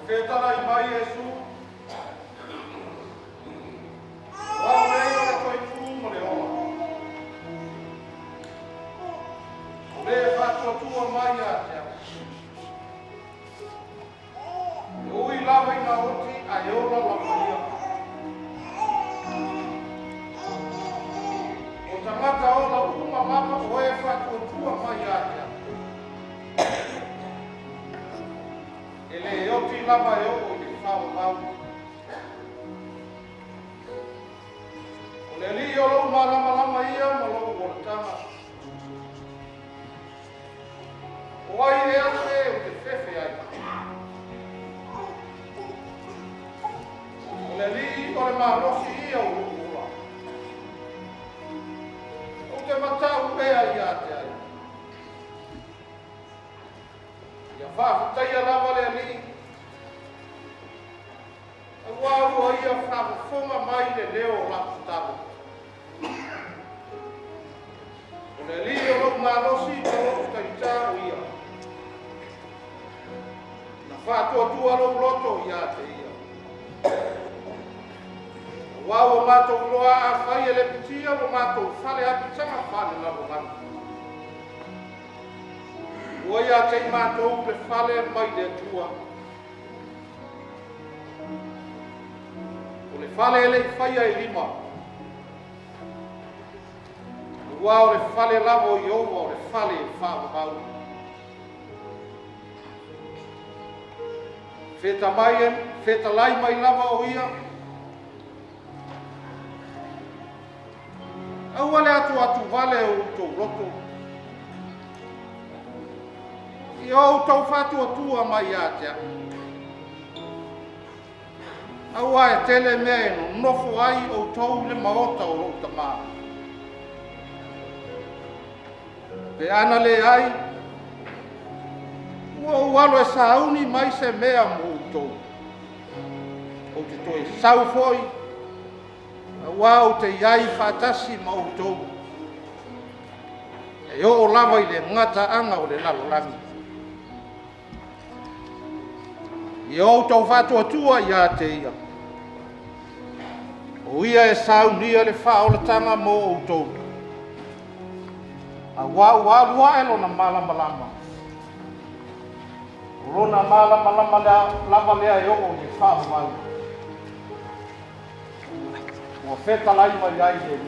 Fetara I mai Yesu. Wa rei o toi fu mo le ola. Le fatto tua mai a te. Ui lava I na oti a yola la maia. O tamata ola uma mama o e fatto tua mai a te. Ele eu te lava eu de falo mal. O leli eu lo marama ia malo voltama. O ai é o de fefe ai. O leli o le marosi ia o lula. O te matau pe ai ate ai. Ia fa tai lava le ali. Wa ia fa fonga mai le leo la talo. O le li o manosi o tai tau ia. Na fa to lo loto ia te ia. Wa o mato loa a fai le pitia o mato fale a pitanga fale la bolan. O ia te mato le fale mai le tua. O le fale ele fai ai lima. Ua o le fale lavo I ova o le fale wha mau. Feta mai feta lai mai lava o ia. Au ale atu vale o tau loto. I o tau fatu atua mai atea. Au ai tele mea no nofo ai o tau le maota o rota maa. Pe ana le ai, ua ualo e sauni mai se mea mo utou. O te toi sau foi, ua o te iai whatasi ma utou. E o lava I le ngata anga o le lalolangi. I o tau whatua tua I a te ia. O ia e saunia le whaolatanga mo utou. A wā e lona malama. Lona malama lava lea e o ni whaamau. Ua feta lai mai ai e.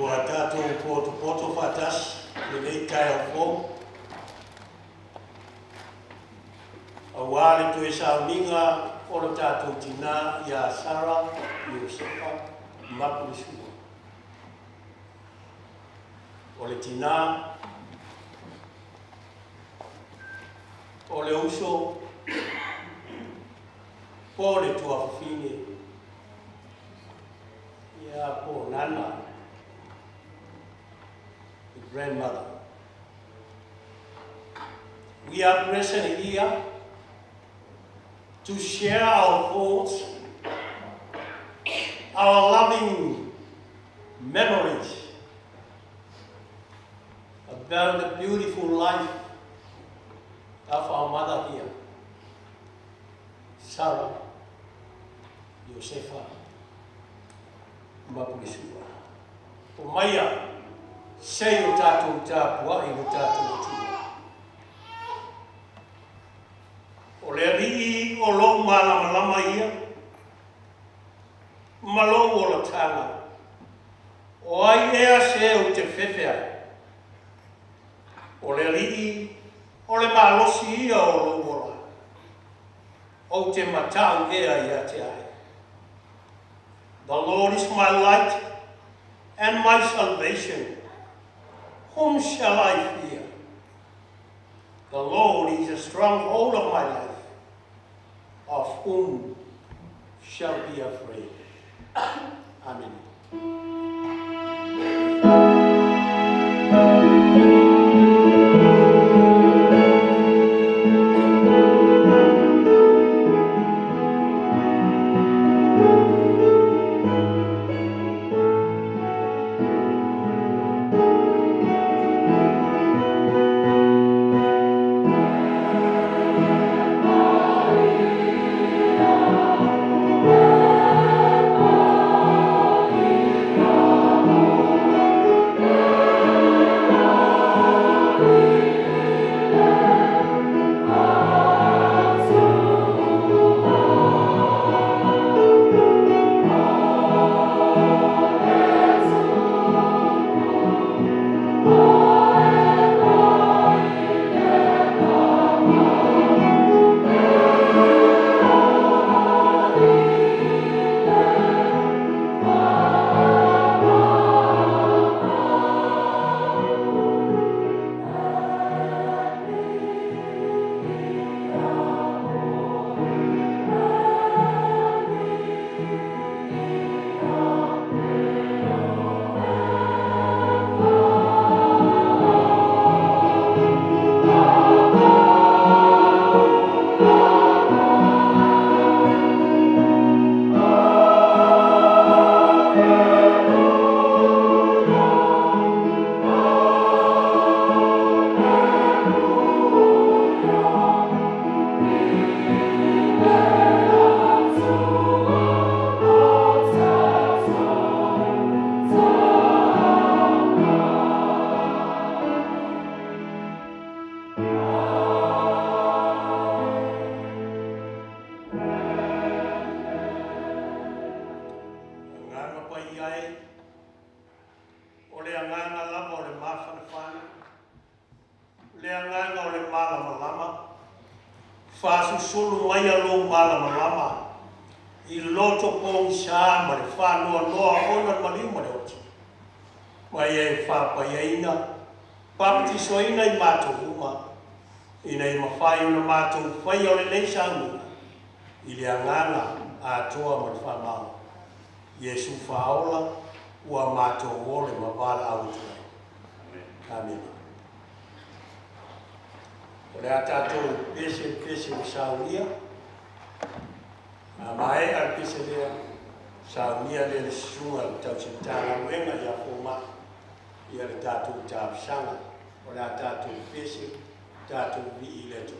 Ua tātou poto whātasi, le nei tai au fō. A wāle tu e sauninga o le tātou tina i a Sara Iosefa Mapusua. O le tina, o le uso, po le tuafine, ia po nana, the grandmother. We are present here to share our thoughts, our loving memories about the beautiful life of our mother here, Sara Iosefa Mapusua. O maia, sei o tātou tāpua i o tātou tua. O le rii o lo malama ia, malo o la tanga. O ai ea se o te whewhea. O le rii o le malosi ia o lo ola. O te matau ea ia te ai. The Lord is my light and my salvation. Whom shall I fear? The Lord is a stronghold of my life. Of whom shall be afraid? Amen. Sulu mai alo mala malama I loto pong sa ma le fa no ona mali ma le oti mai e fa pa ina pa ti so ina I mato uma ina I mafai una mato fai o le nei sangu I le angana a toa ma le fa ma Yesu faola ua mato ole ma vala au amen o le atatou pese saunia a mai al pese lea saunia le sunga tau sentana wenga ia foma ia le tatou tāpsanga o le atatou pese tatou vi le tu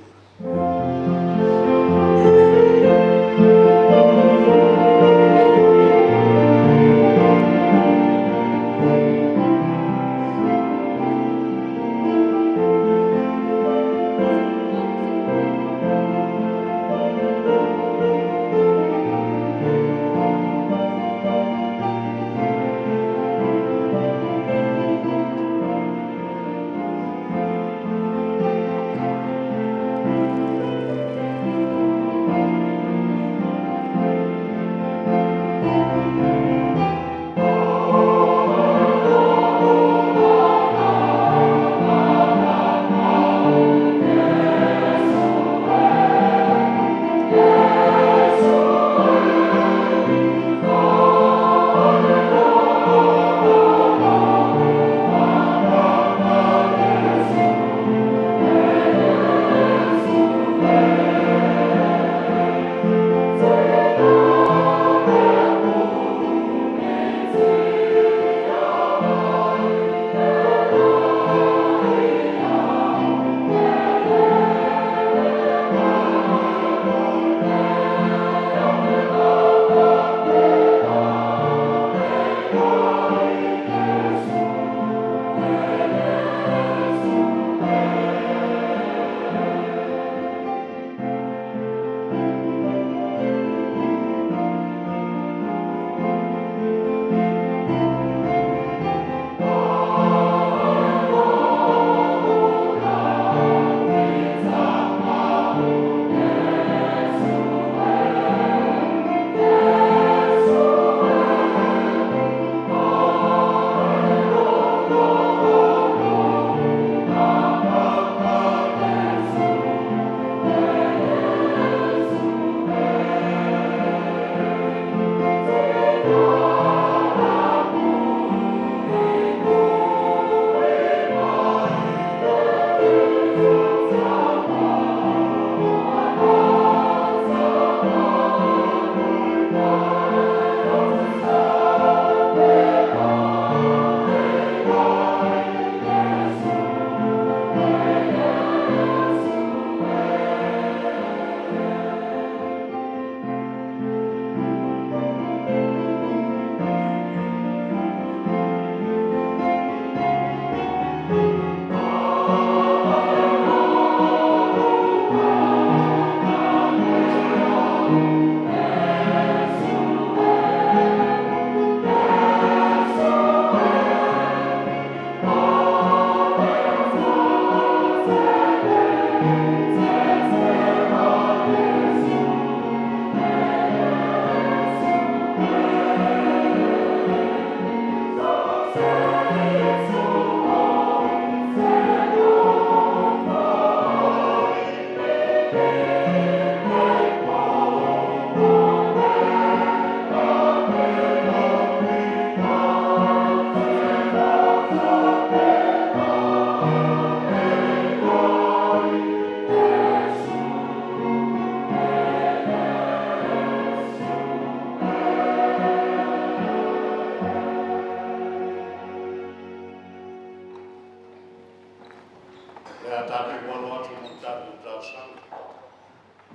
tātou walo atu mo tātou tau sau.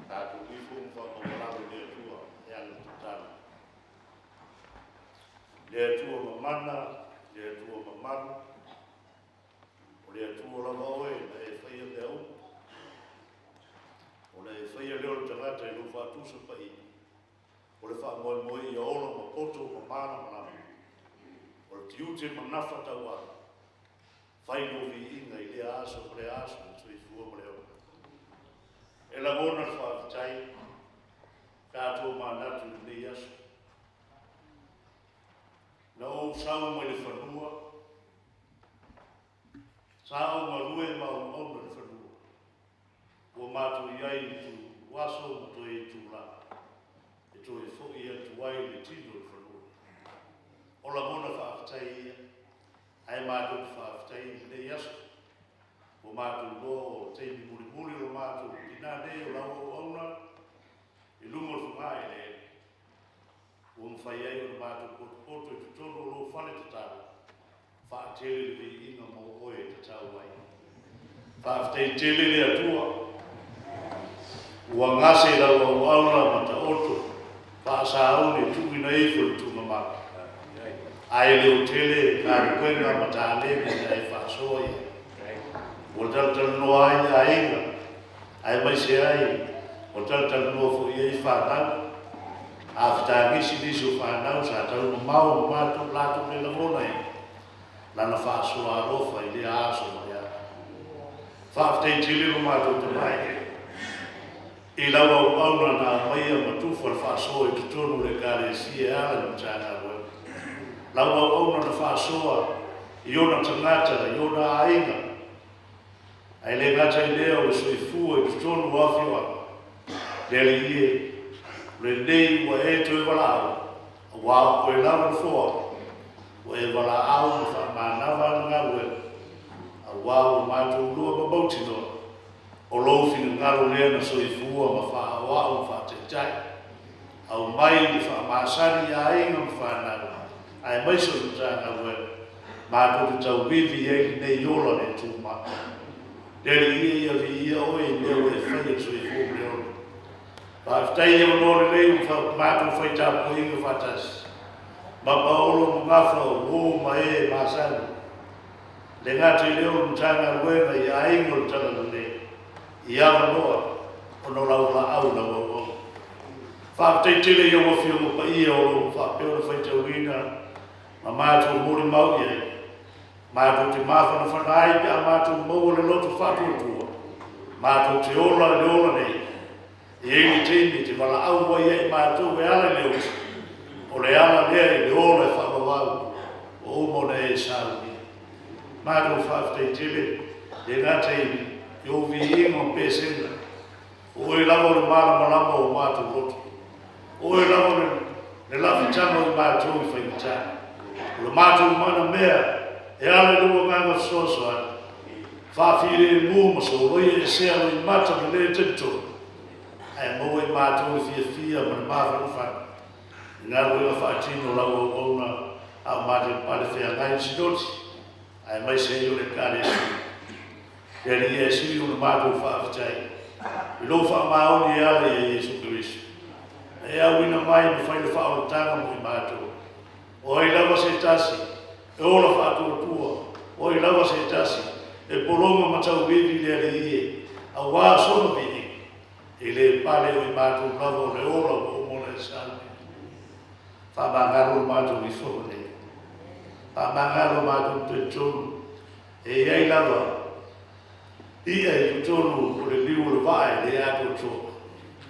Tātou ifu mwha mwalawe le atua, e ana tutana. Le atua mamana, le atua mamaru, o le atua lava oe, na e whaia le au. O le e whaia leo le tangata e lufa atusa pa i. O le wha moe moe i aolo ma poto ma mana manama. O le tiute ma nafa tau ala. Whaino vi inga i le aso, le aso, i fua ma leo. E la ngona le whaafitai, kātua mā natu le aso. Na o sau mai le whanua, sao ma rue ma o mauna le whanua. Ua mātua iai tu waso ma toi e tu la. E toi e whoki atu wai le tino le whanua. O la ngona whaafitai ia, ai mātua whaafitai le aso. O mātou lo o teimi muri o mātou tina nei o lau o auna i lungo le whangai le o mwhai ai o mātou poto i tutono o lo whane te tāu whaatele le vi inga mo oe te tau wai whaaftei tele le atua ua ngase lau o auna ma ta oto whaasa aune tuki na eifo le tunga maka ai le o tele kāri koenga ma ta aleme na e whaasoa ia o tal no ai ainga ai mai se ai o tal no fo i whanau a fta gisi diso whanau sa tal no mau ma tu lato me la mona i lana whaasoa arofa i le aso mai a whaaftei tili no mātou te mai i lawa o auna na maia matufa le whaasoa i tutonu le kare si e ala ni mtanga ue lawa o auna na whaasoa i ona tangata i ona ainga ai le gata i leo e soifua i tutonu awhiwa. Lele ie, le nei wa e toi walao, a wā koe lawa fua, wa e walao ma wha mānawa ngā ue, a wā o mātou lua mabauti no, o lofi ngaro lea na soifua ma wha awa o wha te tai, au mai ni wha māsari a inga ma wha nāra, ai mai so ni tā ngā ue, mātou te tau bivi e nei yola ne tūma. Dere ia vi ia oe leo e whaia so i fō leo. Whaafitai e onore leo mātou whaitapo inga whatas. Ma paolo ngawha o ma e māsani. Le ngātai leo mtanga ruenga i a ingo tala le. I awa noa, ono lau la au na wau. Whaafitai tele i o whio mo pa ia o whapeo na whaitau ina. Ma mātou mori mau i e. Mātou te māwhana whanai pe a mātou maua le loto whātua tua. Mātou te ola le ola nei. E eini teimi te wala au wai e mātou e ala le osi. O le ala lea i le ola e whakawau. O umona e sauni. Mātou whaaftei tele. Le ngā teimi. I ovi ingo pēsenga. O e lawa le malama o mātou loto. O e lawa le lawhitanga o mātou i whaimita. O le mātou mana mea. E ale lua nganga soso ana. Whawhire e mua so roi e sea roi mata me le tento. Ai moe i mātou i fia ma le māwhanu whanu. Ngā roi a whaatino lau au auna a mate pare whea ngai sidoti. Ai mai se i o le kare e siri. E ri e siri o le mātou whaafitai. I lo wha maoni e ale e Jesu Christu. E au ina mai me whaile whaole tanga mo i mātou. O ai lava se tasi. E ola whātua tua, o i lawa se tasi, e polonga matau vivi le ale ie, a wā sona vivi, e le pale o i mātou lawa o le ola o mona e sāne. Whamangaro mātou i whone, whamangaro mātou te tonu, e iei lawa, ia i tonu o le liu le vae le ato tō.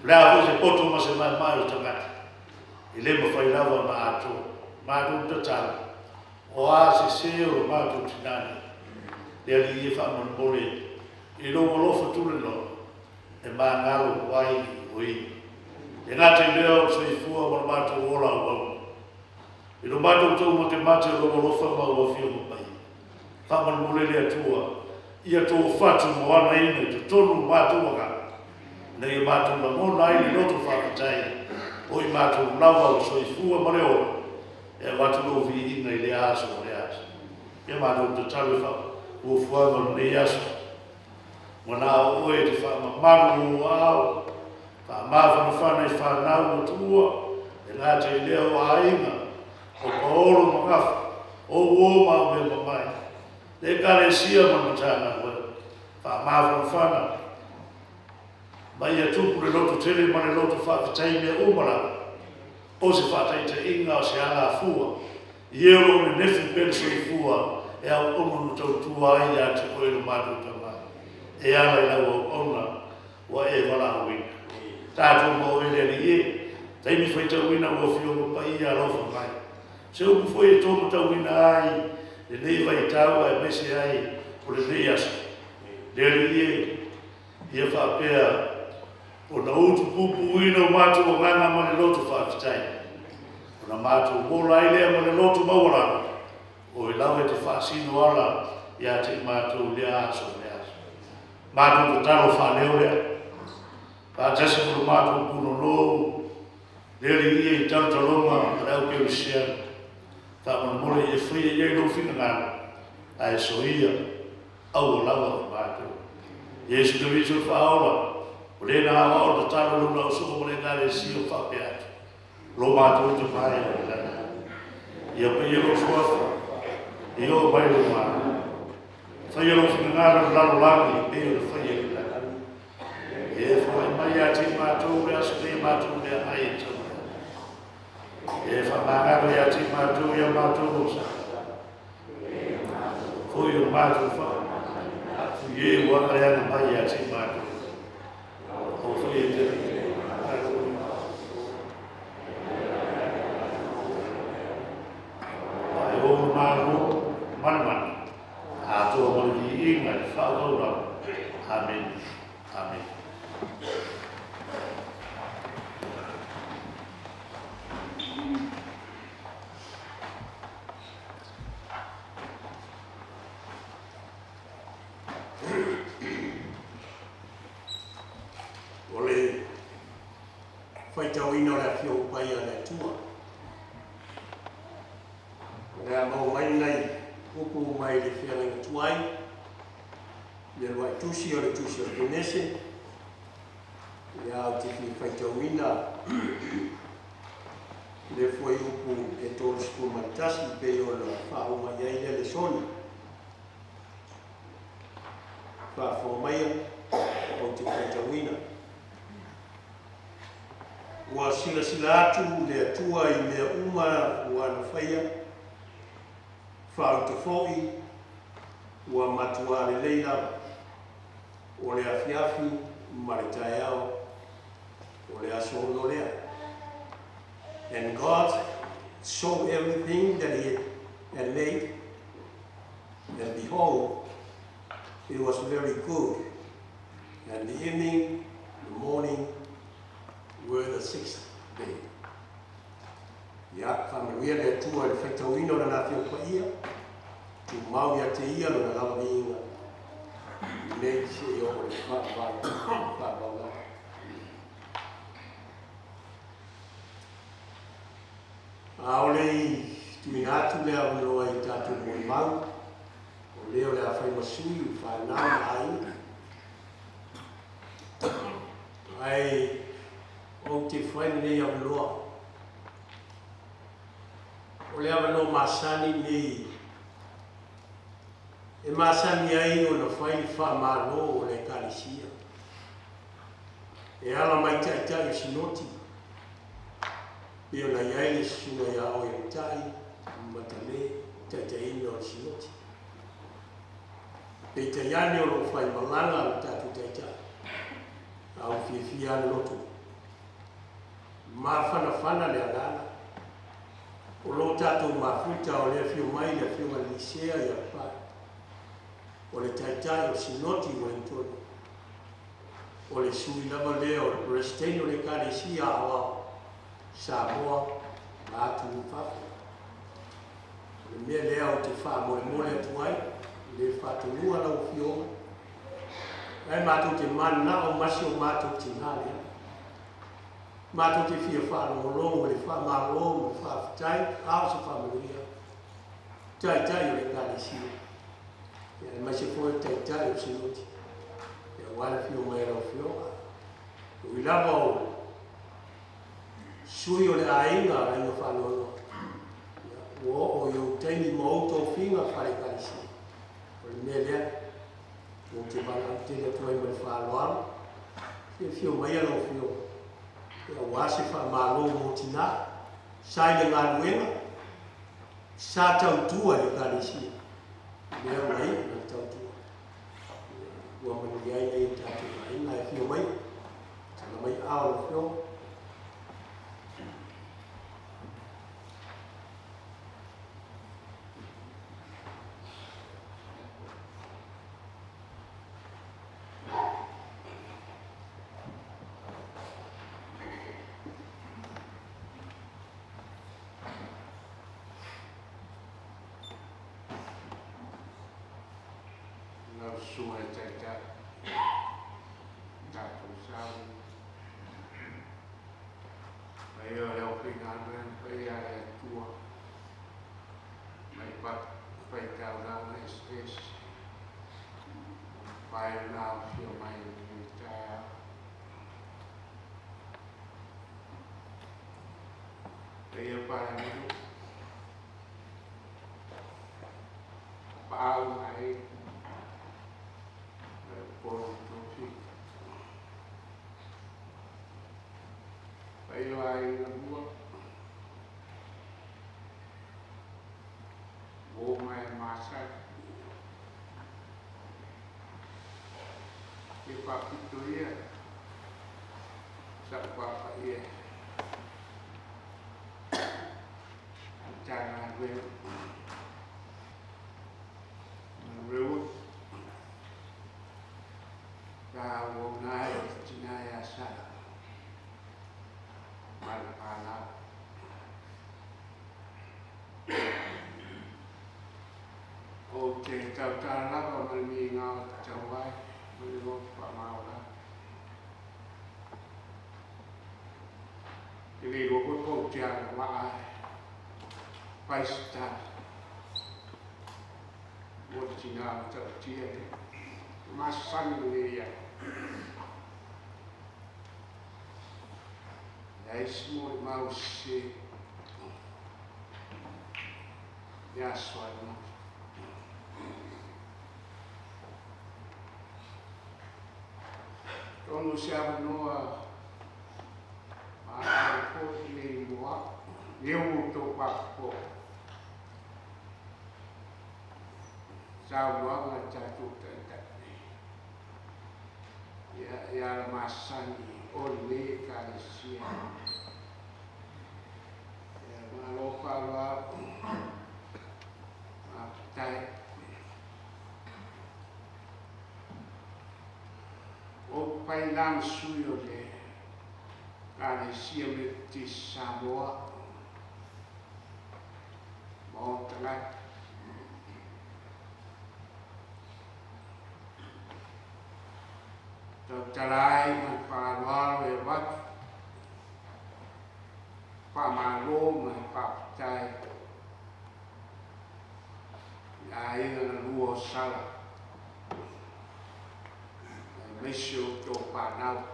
Lea ho se poto ma se mai o tangata, i le mawhai lawa ma ato, mātou te tala. O a se se o mātou tinani, le ali e whamon mole, i longo lofa tule no, e mā ngaro wai o i. E ngāte leo so i fua ma mātou ola o au. I lo mātou tau mo te mate o longo lofa ma o a fio mo pai. Whamon mole le atua, ia tō whatu mo ana ina, te tonu mātou waka. Nei e mātou la mona i le loto whakatai, o i mātou lawa o so i fua ma le ola. E watu lo vi ina i le aso o le aso. E mātou te tawe whau, o fuanga no le aso. Wana oe te whamamaru o au, whamawhana whana I whanau o tua, e ngā te leo ainga, o paolo magafu, o uoma me mamai. Le kare sia mamatanga koe, whamawhana whana. Mai a tupu le loto tele ma le loto whakatai mea umara, o se whatai te inga o se ala fua. I ero me nefi penso I fua, e au umanu tau tua ai a te oe matu tama. E ala I lau ona, wa e wala wina. Tātou mo e le e, taimi whai tau wina ua whio mo pa I a lofa mai. Se upu fwoi e tōma tau wina ai, le nei vai tau ai mese ai, o le nei asa. Le e, ia whapea, o na utu pupu wina o mātou o nganga ma le loto whaafitai. O na mātou mola I lea ma le loto mawara, o I lau e te whaasino ala, ia te mātou lea aso le aso. Mātou te talo whaneo lea. Pātasi kuru mātou kuno nou, leri I tau talonga, rau ke usiana. Whamana mole I whia I no whina ngana, a e soia, au o lawa o mātou. Yesu te visu whaola, o le nā wao te talo luna o suko mole ngare si o whape atu. Lo mātou te whae o le lana. Ia pe I lo suafa, I o mai lo mātou. Whai alo whina ngana lalo langi, pe o le whai e lana. E whai mai a te mātou rea se te mātou rea ai e tau. E whamangaro ia te mātou ia mātou o sa. Fui o mātou wha. Fui e waka rea mai ia te mātou. O fui e te ai o mātou manamana. A toa mori I inga I whauraura. Amen. Amen. Whai tau ino rea whio pai a le tua. Rea mau mai nei, upu mai le whialenga tuai. Le rua tusi o le Tunese. Rea au te whai tau ina. Le fwoi upu e tōru siku matasi pe o la whao mai ai le soni. Whao mai o te whai tau ina. Ua sila atu le atua I mea uma ua na whaia. Whao te fōi, ua matua le leila, o le awhiawhi, maritai au, o le aso no lea. And God saw everything that He had made, and behold, it was very good. And the evening, the morning, were the sixth day. Ia, whamaria le tua le whaitauino na nga whio paia, tu mau ia te ia no na lawa ni inga. Nei se I o le whaabau. A o lei tuina atu lea unoa I tātou moi mau, o leo lea whai masui, whanau ai o te whaine nei au loa. O le awa no masani nei. E masani ai o na whaine whamaro o le karisia. E ala mai tai o sinoti. E o na iai le sunga ia o e tai, matane, tai ino o sinoti. E te iane o lo whaine malanga o tatu tai. Au fia loto. Ma whana le alana. O lo tātou mawhita o le whio mai le whio lisea I a whai. O le taitai o sinoti o entoni. O le sui lama lea o le presteino le karisia awa. Samoa, atu ufafu. O le mea lea o te wha mole atuai. Le whatunua lau whio. Ai mātou te mana o masi o mātou te nālea. Mātou te whia whanongolongo, le whamārongo, le whawhitai, ao se whamaria. Tai o le karisia. E mai se fōi tai o sinoti. wala fio mai lo fio o ilava o sui o le ainga ainga whanolo o yo teini mauto finga whare kalisi o le mea lea o te bala tele tuai mai whaloalo fio mai alo fio e a wase whamalo mo tina sai le ngā luenga sa tautua le kalisi mea mai na tautua ua mani ai nei tatu mai ngai fio mai tana mai ao fio sua tata tatu sau mai o leo pinana mai a tua mai pat pai tau na es pai na fio mai ta dia pai pau ai Ayo ai na bua o mai masa ke pa pitoria sa pa ia jangan gue menurut kau naik jenayah Sara Malpala Oke, tau-tau lah kami ngau cawai menurut Pak Maula. Jadi gua kau jangan wah paista buat Cina tercium masan ini ya. Semua mau si ya soalnya kalau siapa noa aku ini buat dia untuk aku saya buat jatuh terdekat ya masani oleh kalisian Malopala Matai O Pailang Suyo de Kalisia Meti Samoa Montreal Tertalai Manpalual Lewat Pak Malo Pak Cai Air Luo Salah Mesio Topanau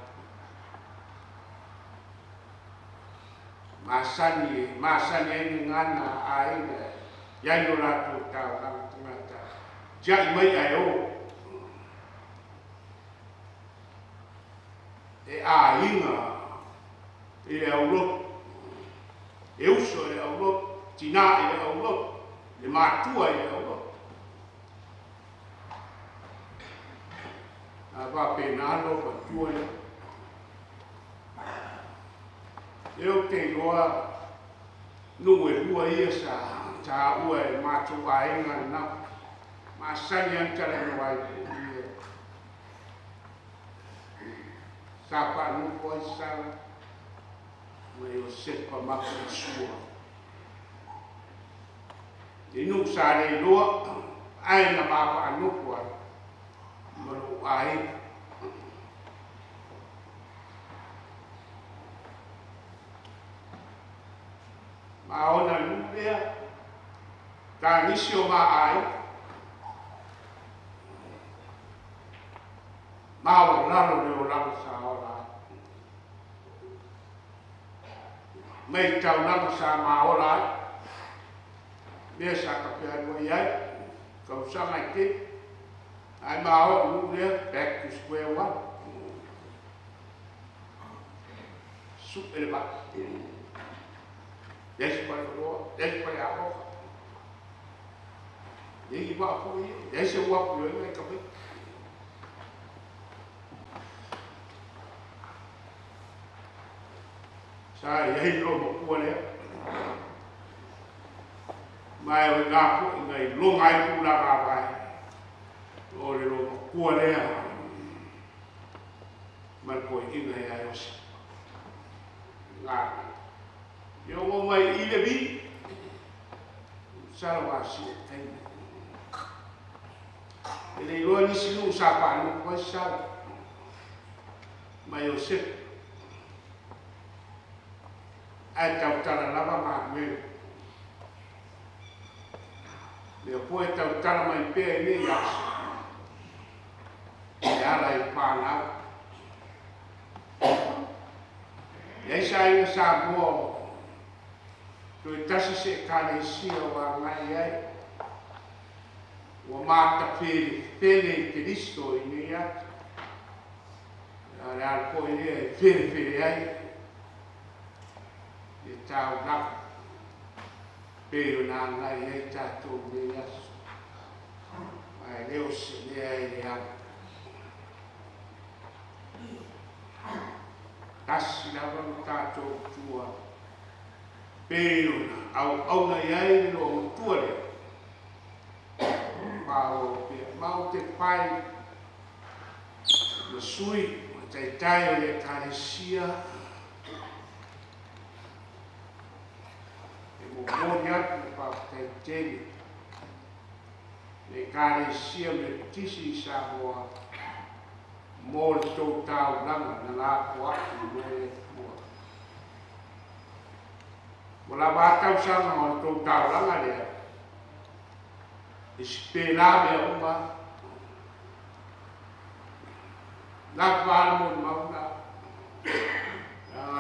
Masanya ini ngana air yang nolatu tahu orang tengah jadi mai ayo ainga Allah eu sou Allah Cina Allah le matua Allah apa penalo matua eu tenho no rua essa já o mato ainga não mas yang jalan wai Sara Iosefa Mapusua Inu Sara Iosefa ai na bapa anupua malu ai maona lupea tanisio ma ai Mau lalo le o lalo sa ora. Mei tau lalo sa ma ora. Mea sa ka pia mo iai. Kau sa ngai te. Ai ma o nu le back to square one. Su ele ba. Desi pa lo, desi pa ya o. Ye ba ko ye, desi wa ko ye ka pe. Sa ye lo mo ko le. Mai o nga ko ngai lo ngai ku la ba ba. O le lo ko le. Mai ko i ngai ai o. Nga. Yo mo mai i le bi. Sara wa si tai. Ele lo ni silu sa pa no ko sa. Mai o se. Ai tau tala lava ma me. Le po e tau tala mai pe ni ya. Ya la i pa na. Ia sai sa mo. Tu tasi se kale sia wa ngai ai. Wa mata pele Cristo ini ya. Ala ko ile pele ai. Ia tau na. Pero na ngai ai tato me ya. Ai leo se le ai ya. Kasi na ba tato tua. Pero au na ai lo tua le. Mau te pai na sui te tai o le karesia e mo monia pa te tele le karesia me tisi sa hoa mo le tau tau langa na la kua me le mua mo la batau sanga o le tau tau langa lea Espelame uma na valmo mauna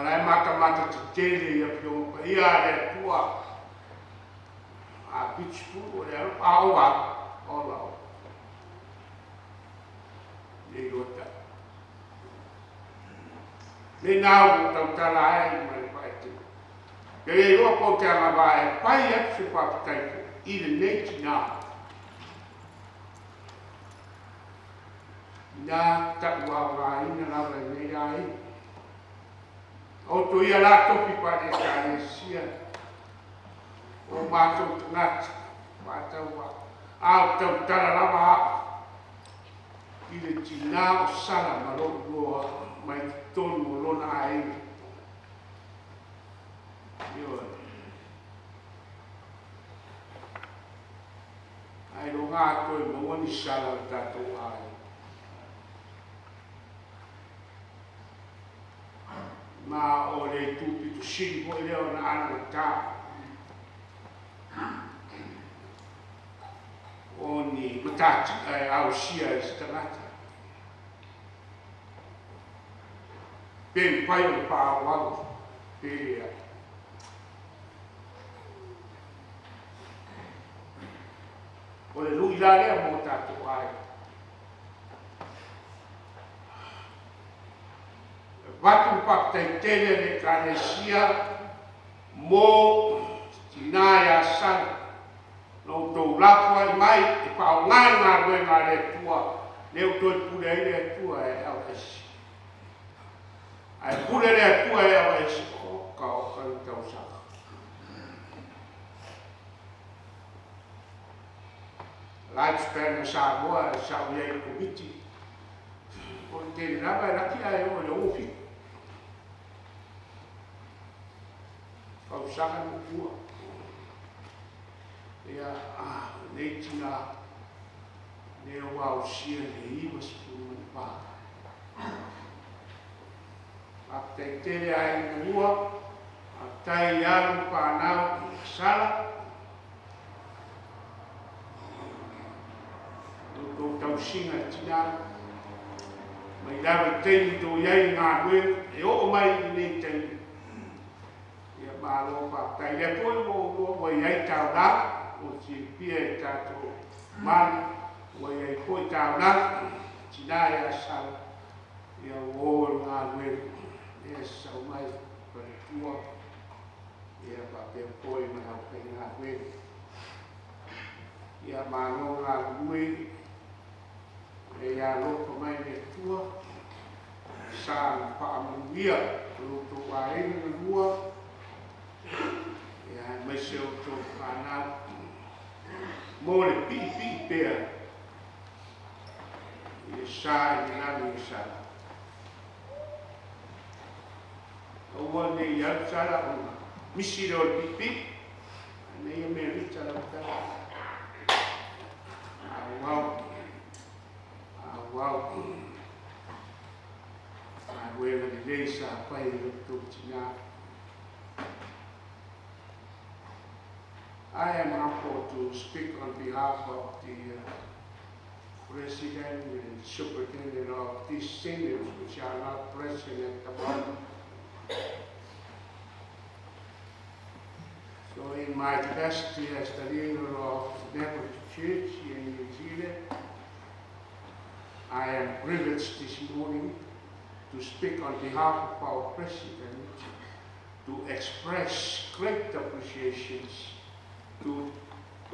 ai mata tele ia pio ia le tua a bichu le aua ola le gota le nau tau tala ai mai pai te ke ro ko te ama vai pai e se pa tai i le nei na na takwa ina na vai nei ai o to ia la to pi pa de karesia o ma to ngat ma ta wa a to tala la va i le tina o sala ma lo mai ton mo lo na ai yo ai lo nga to mo ni sala ta to ai ma o le tupi tu sing ko le ona ana ta oni matati ai au sia stangata ben pai o pa wa pe o le lui la le mo ta tu ai Vatu pak te tele le karesia mo tinaya san no to lapua mai e pa ngana ngā le tua le to pule le tua e awas ai pule le tua e awas o ka tau sa lifespan sa boa sa ye komiti o te raba la ki ai o le ofi Usanga kua ia nei tina ne wa usia le iwa spuru pa te tele ai mua tai alu pa nau sala do tau singa tina Mai lawa teini tō iai ngā koe, e o mai I nei teini. Ia mālo whaktai. Ia poi mo iai tau nā, o si pia e tātou mani, o iai poi tau nā, tina ia sala, ia o ngā koe, ia sau mai, pare tua, ia whapea poi mai au pei ngā koe. Ia mālo ngā koe, e ia loko mai ne tua, sa whaamanuia, roto wāenga na rua, ia mai seo tō whanau, mō le pi pēr, ia sa I nani I sa. Aua nei iau sara o misi reo le pi, nei me rita la utara. Wow. I will release a play to Tina. I am humbled to speak on behalf of the President and Superintendent of these seniors which are not present at the moment. So in my capacity as the leader of the Network Church here in New Zealand, I am privileged this morning to speak on behalf of our President to express great appreciations to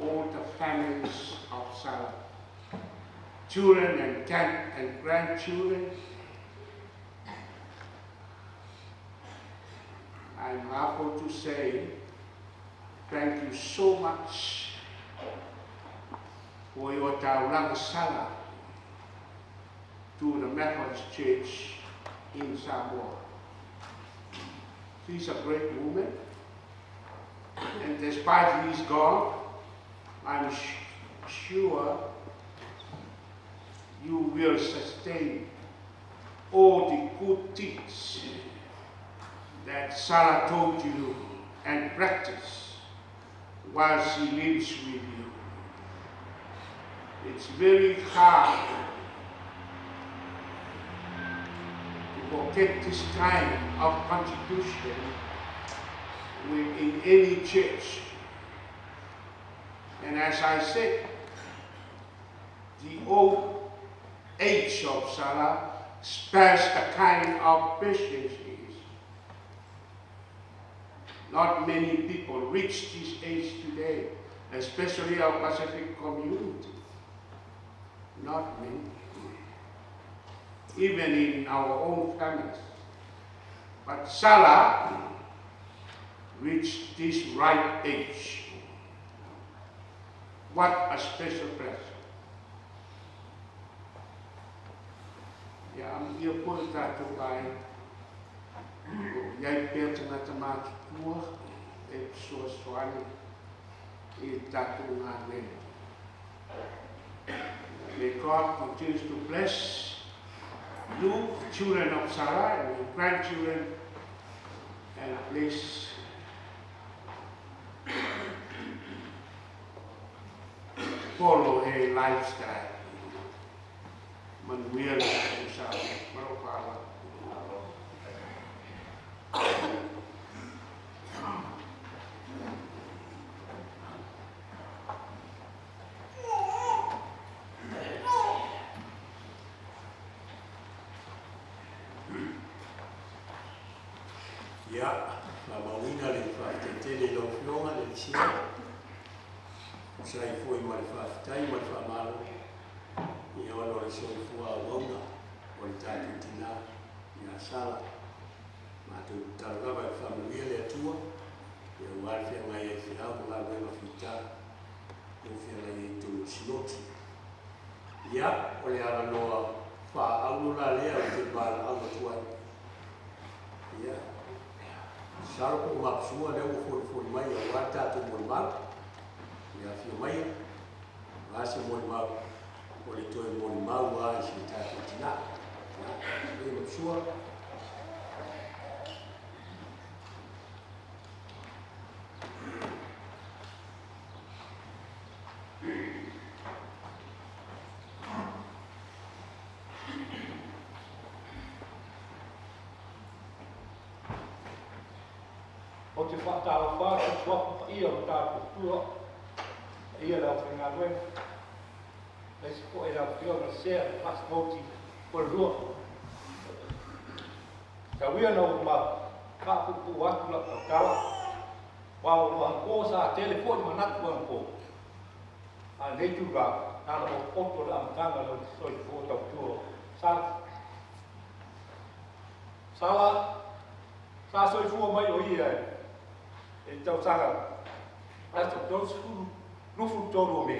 all the families of Sara, children and grandchildren. I'm happy to say thank you so much for your tauranga sala to the Methodist Church in Samoa. She's a great woman, and despite he's gone, I'm sure you will sustain all the good deeds that Sara told you and practice while she lives with you. It's very hard forget this kind of contribution within any church. And as I said, the old age of Sara spares the kind of patience she is. Not many people reach this age today, especially our Pacific community. Not many. Even in our own families. But Sara reached this right age. What a special blessing. Yeah, I'm here for that to buy. Yai pēta ngā tamāki kua, e psoa soani, I tātou ngā mea. May God continue to bless you, children of Sara, and your grandchildren, and please follow a lifestyle. Manuel Sara, Maropala. Ya, la mawina le whaatetele lau whionga le sia. Sai foi ma le whaafitai, ma le whaamaro. I awa le soifua a wauna, o le tātou tina, I a Sara. Mātou taragawa e whamaria le atua. Ia uarwhia ngai e whiau, ngā wenga whita. O whia ngai e tū sinoti. Ia, o le ara noa wha aulura lea o te wāra aula tuai. Ia. Sara Mapusua leo foli mai o wata to mo mau. Ia fio mai. Vase mo mau. O le toi mo mau wa si tatu tina. Ia Mapusua. te whaatala wha, te swapu pa ia o tātou tua, ia lau whenga noe. Nei se po e lau whio na sea, pas moti, por rua. Ka wia nau ma kāpupu atu la kawa, wao no hanko sa telefoni manatu hanko. A nei tu rā, nāna o poto la amtanga lau soi fo tau tua. Sala. Sala, sa soi fua mai o ia e tau sanga. A tau tau skuru, rufu toro me.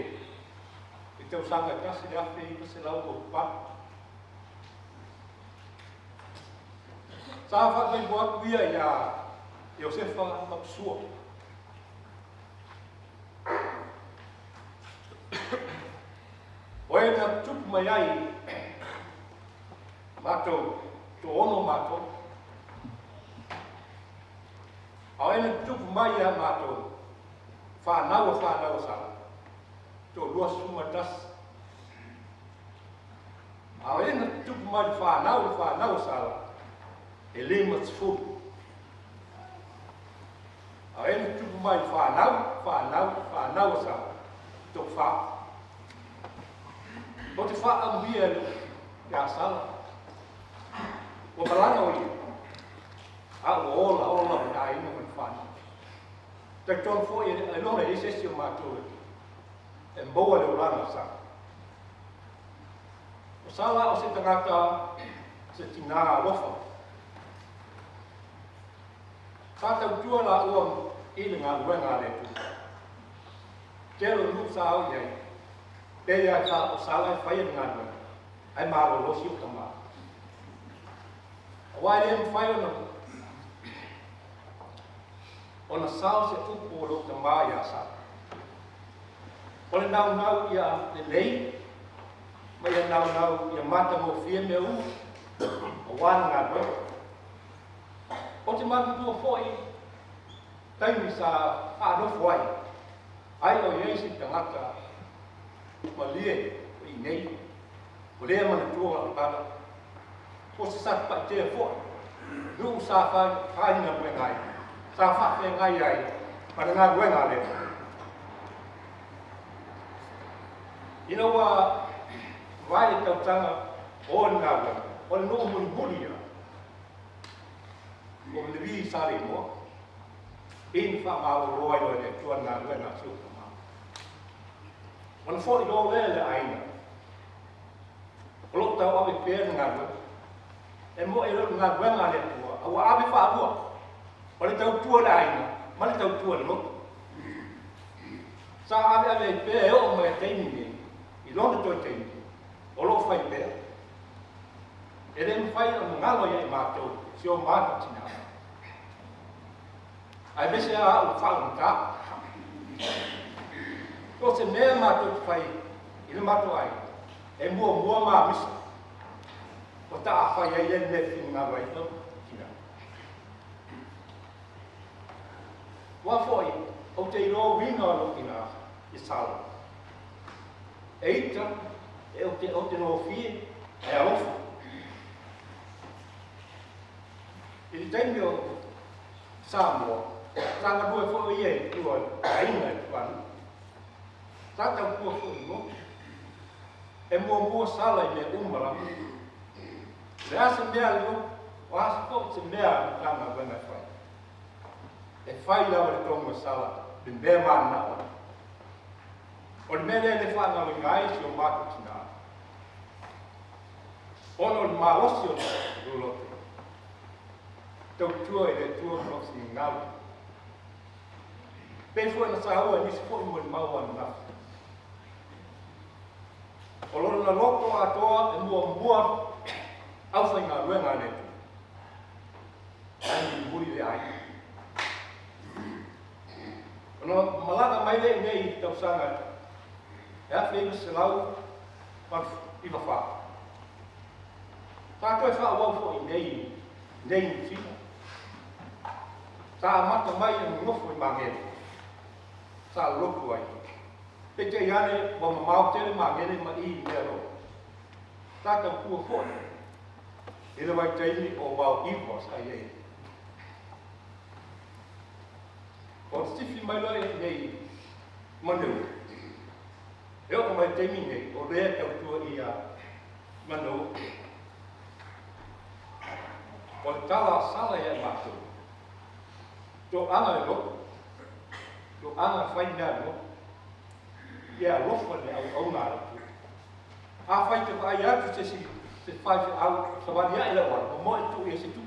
E tau sanga kasi le afe i se lau o pa. Sa fa mai boa kuia ia Iosefa Mapusua. O e na tupu mai ai matou to ono matou. A e na tupu mai ai matou whanau sala. To lua sumatas. A e na tupu mai whanau sala. E lima tfuru. A e na tupu mai whanau sala. To wha. O te wha amuhia ia sala. O malanga o ia. A o ola na ina man whani. Te tonu fo e lona e sesi o mātua. E mboa leo lana sa. O sala o se tangata se tina wofa. Sa tau tua la ua ili ngā luenga le tu. Tero nuk sa au iei. Pea ka o sala e whaia ngā luenga. Ai maro losi o kama. A wai lea mwhaia ona sao se upo o lo kama ia sa. O le nau ia le lei. Ma ia nau ia mata mo fia me u. O wana ngā luenga. O te matu foi, taimi sa whanofo ai. Ai o iei tangata ma lie i nei. O lea mana tua o tala. O se sa pa te foi. Nuu sa whainga wengai. Sa whaingai ai. Mana ngā wenga le. Ina wa vai tautanga o ngā wenga. O le nuu muni ia. O le vi sari mo. In fa ma o roi o le tuan na luenga su kama. Wan fo i lo le aina. O lo tau ave pēr ngā luenga. E mo e lo ngā luenga le tua. Awa ave fa alua. O le tau tua le aina. Ma le tau tua le loto. Sa ave pēr e o mai teimi ne. I lona toi teimi. O lo fai pēr. E le mwhai o ngalo ia i mātou. Si o mātou tina. Ai mese a o whaun ta. Ko se mea mātou te whai, i le mātou ai, e mua mā misa. O ta a whai ai e nefi ngā wai tau, kina. Wa fwoi, o te iro winga o kina i sala. E ita, e o te no fie, e a ofa. I te teimi o Samoa, Sanga due fo ie tu aina quan. Sa tau kua fo no. E mo sala i me umara. Le asa mea leo, o asa fo se mea kanga wena fai. E fai lawa le tonga sala, le mea mana o. O le mea le whanga le ngai si o mako tina. Ono le maosi o le lulote. Tau tua e le tua prosi ngawi. Pefo na sa hoa nisi po mo le maua na. O loro na loko atoa e mua au fai ngā ruenga ne. Ai muri le ai. Ono malanga mai le nei tau sanga. E a whega se lau pa iwa wha. Tā koe wha wau fo i nei ni fina. Tā mata mai e ngofo i mangere. Sa loku ai. Pe te iane wa mamau tere mangere ma i mea ro. Tā ka kua fo. E le wai teini o wau iwos ai e. O stifi mai loe nei manau. Eo o mai teimi nei, o rea tau tua i a manau. O tala sala e mātou. Tō anga e loko. Tō anga whai nea loko. Ia lofa ne au nā ratu. A whai te whai atu te whai te au, sa wani a ila wara, o mo e tu e se tu.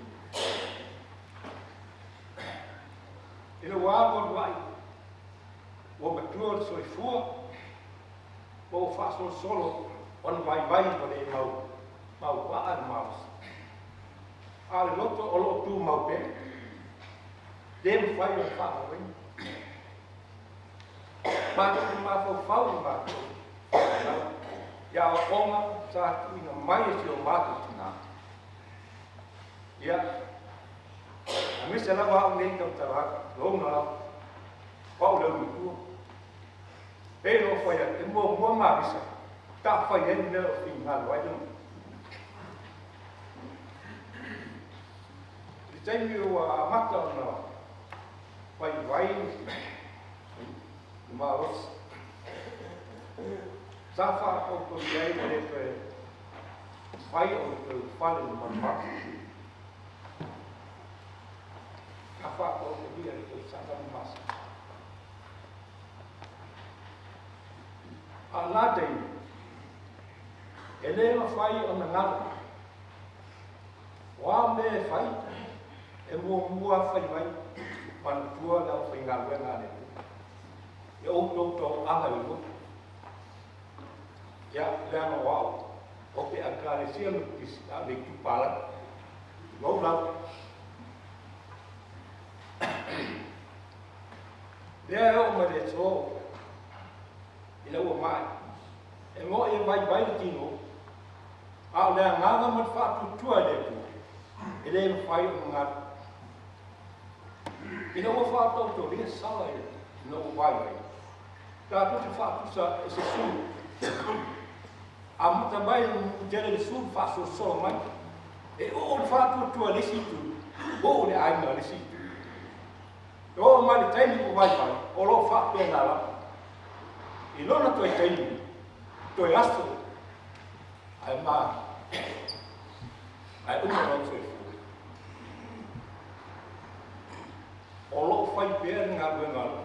Ina wāmon wai, o matua o soi fua, o whaso solo, on vai vai o le mau waan maus. A le loto o lo tu mau pe, dem whai o whao rin. Mātou ki mātou whau i mātou. Ia o onga sa tu ina mai e si o mātou tina. Ia, a misa la wau nei tau taraka, longa la, wau leu mi tua. E lo whai a te mua mā misa, ta whai eni nea o whing ngā loai lunga. I teimi o a mata o na whai wai, i mā rosa. Sa wha o ko iei o le koe whai o le koe whale o manmaka. Ka wha o ko ia le koe sakani masa. A nā teimi, e lea whai o na ngana. Wā me whai, e mua whai wai, mana tua na o whai ngā rua ngā le. E o tō anga i luka. Ia, leanga wau, o pe akare sia lukis a le tupala, ngau lau. Lea eo ma le tō, ina ua mai, e ngō e vai vai le tino, a lea nganga mat whātu tua le tu, e le mwhai o ngātu. Ina ua whātau tō rea sala e, ina ua vai vai. Tā tuti whātu sa e se sū. A muta mai o tere le sūn whaso solo mai. E o le whātua tua lesi tu. O le aina lesi tu. E o mai le taimi ko vai pai. O lo whātua ngā la. I lona toi taimi. Toi aso. Ai mā. Ai uma rau soi fu. O lo whai pēr ngā rua ngā la.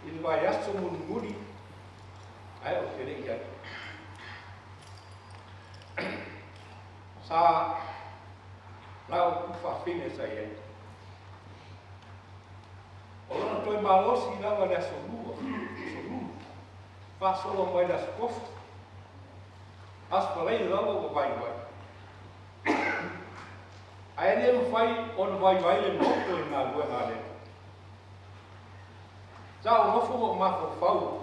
I le vai aso muri. Ai o tere i atu. Sa lau kuwha whine sa iei. O lana toi malosi lawa lea solua. Wha solo mai la skofu. Aspalei lawa o vai vai. Ai le mwhai o na vai vai le moto i ngā lua ngā le. Sa o nofo o mafo whau.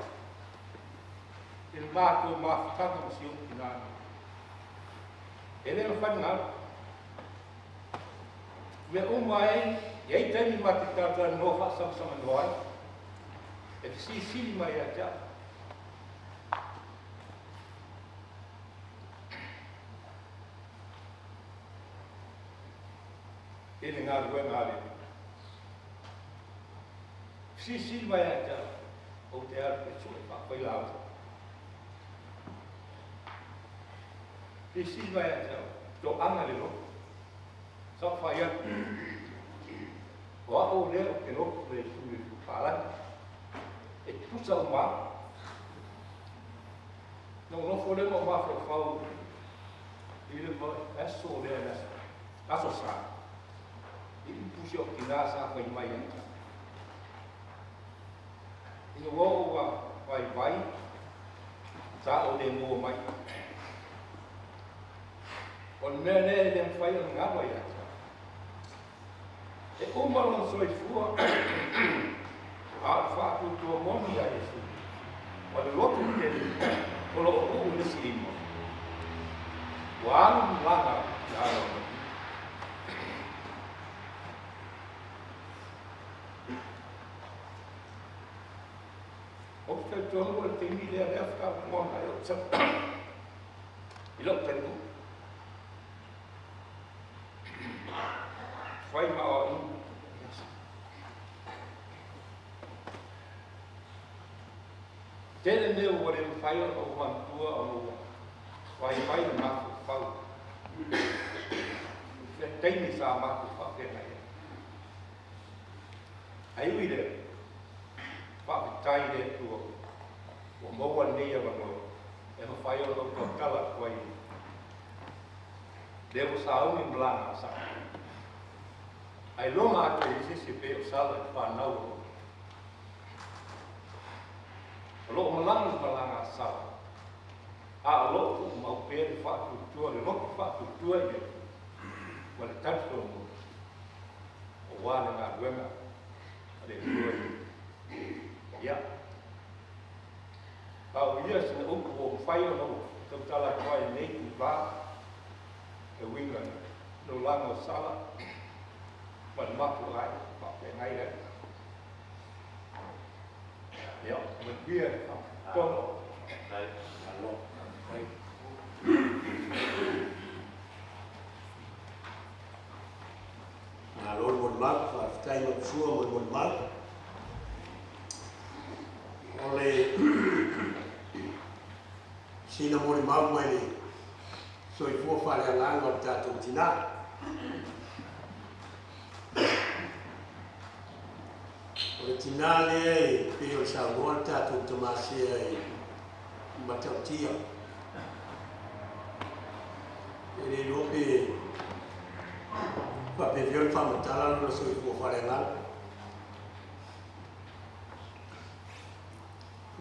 Il mātou mawhitanga masi o ki nāna. E leo whanau. Me uma e, ei tēni mati tātua no whasama noai. E si siri mai a tia. E le ngā rua ngā le. Si siri mai a tia. O te arpe tue whakai lau. E si vai a tau, tō anga le loko. Sa whai atu. O a o leo ke loko le tūri whālai. E pusa o mā. Nō nofo leo o mā whau. I le mā aso leo nasa. Aso sā. I le pusi o ki nā sā whai mai anta. I le wō o whai vai. Sā o le mō mai. O mea ne e mwhai o ngā wai ata. E umaron soi fua, a whātu tua moni a Jesu. O le lotu te, o lo o nisi imo. O anu langa i anu. O te tonu o te mi lea lea whaka mona e o tsa. I lo tenu. Whai mawa i. Tēne neo o re whai o mantua o mua. Wai whai o mafu whau. Teini sa mafu whau ke nei. Ai ui re. Whapitai re tua. O maua nia wano. E ho whai o lo kala kwai. Leo sa umi mlanga sa. Ai longa atu i sisi pe o sala i whanau o. O loo malanga sala. A loo mau pere whatutua, le loko whatutua i e. Wa le tatu o mo. O wane ngā ruenga. A le tua i. Ia. Pau ia sina uku o mwhai o no. Tau tala koa i nei ku wā. E winga no langa o sala. Wa le mapu ai. Pape ngai rei. Ia. Ma bia. Tono. Nei. Alo. Nei. Lord mon mak, whai Mapusua mon mak. Ole sina mori mau mai ni. So i fua whare alanga o tātou tina. Ole tina lea e peo sa ngoa tātou tamasia e matautia. Ele lope Pape viol whamatala no so i fua whare alanga.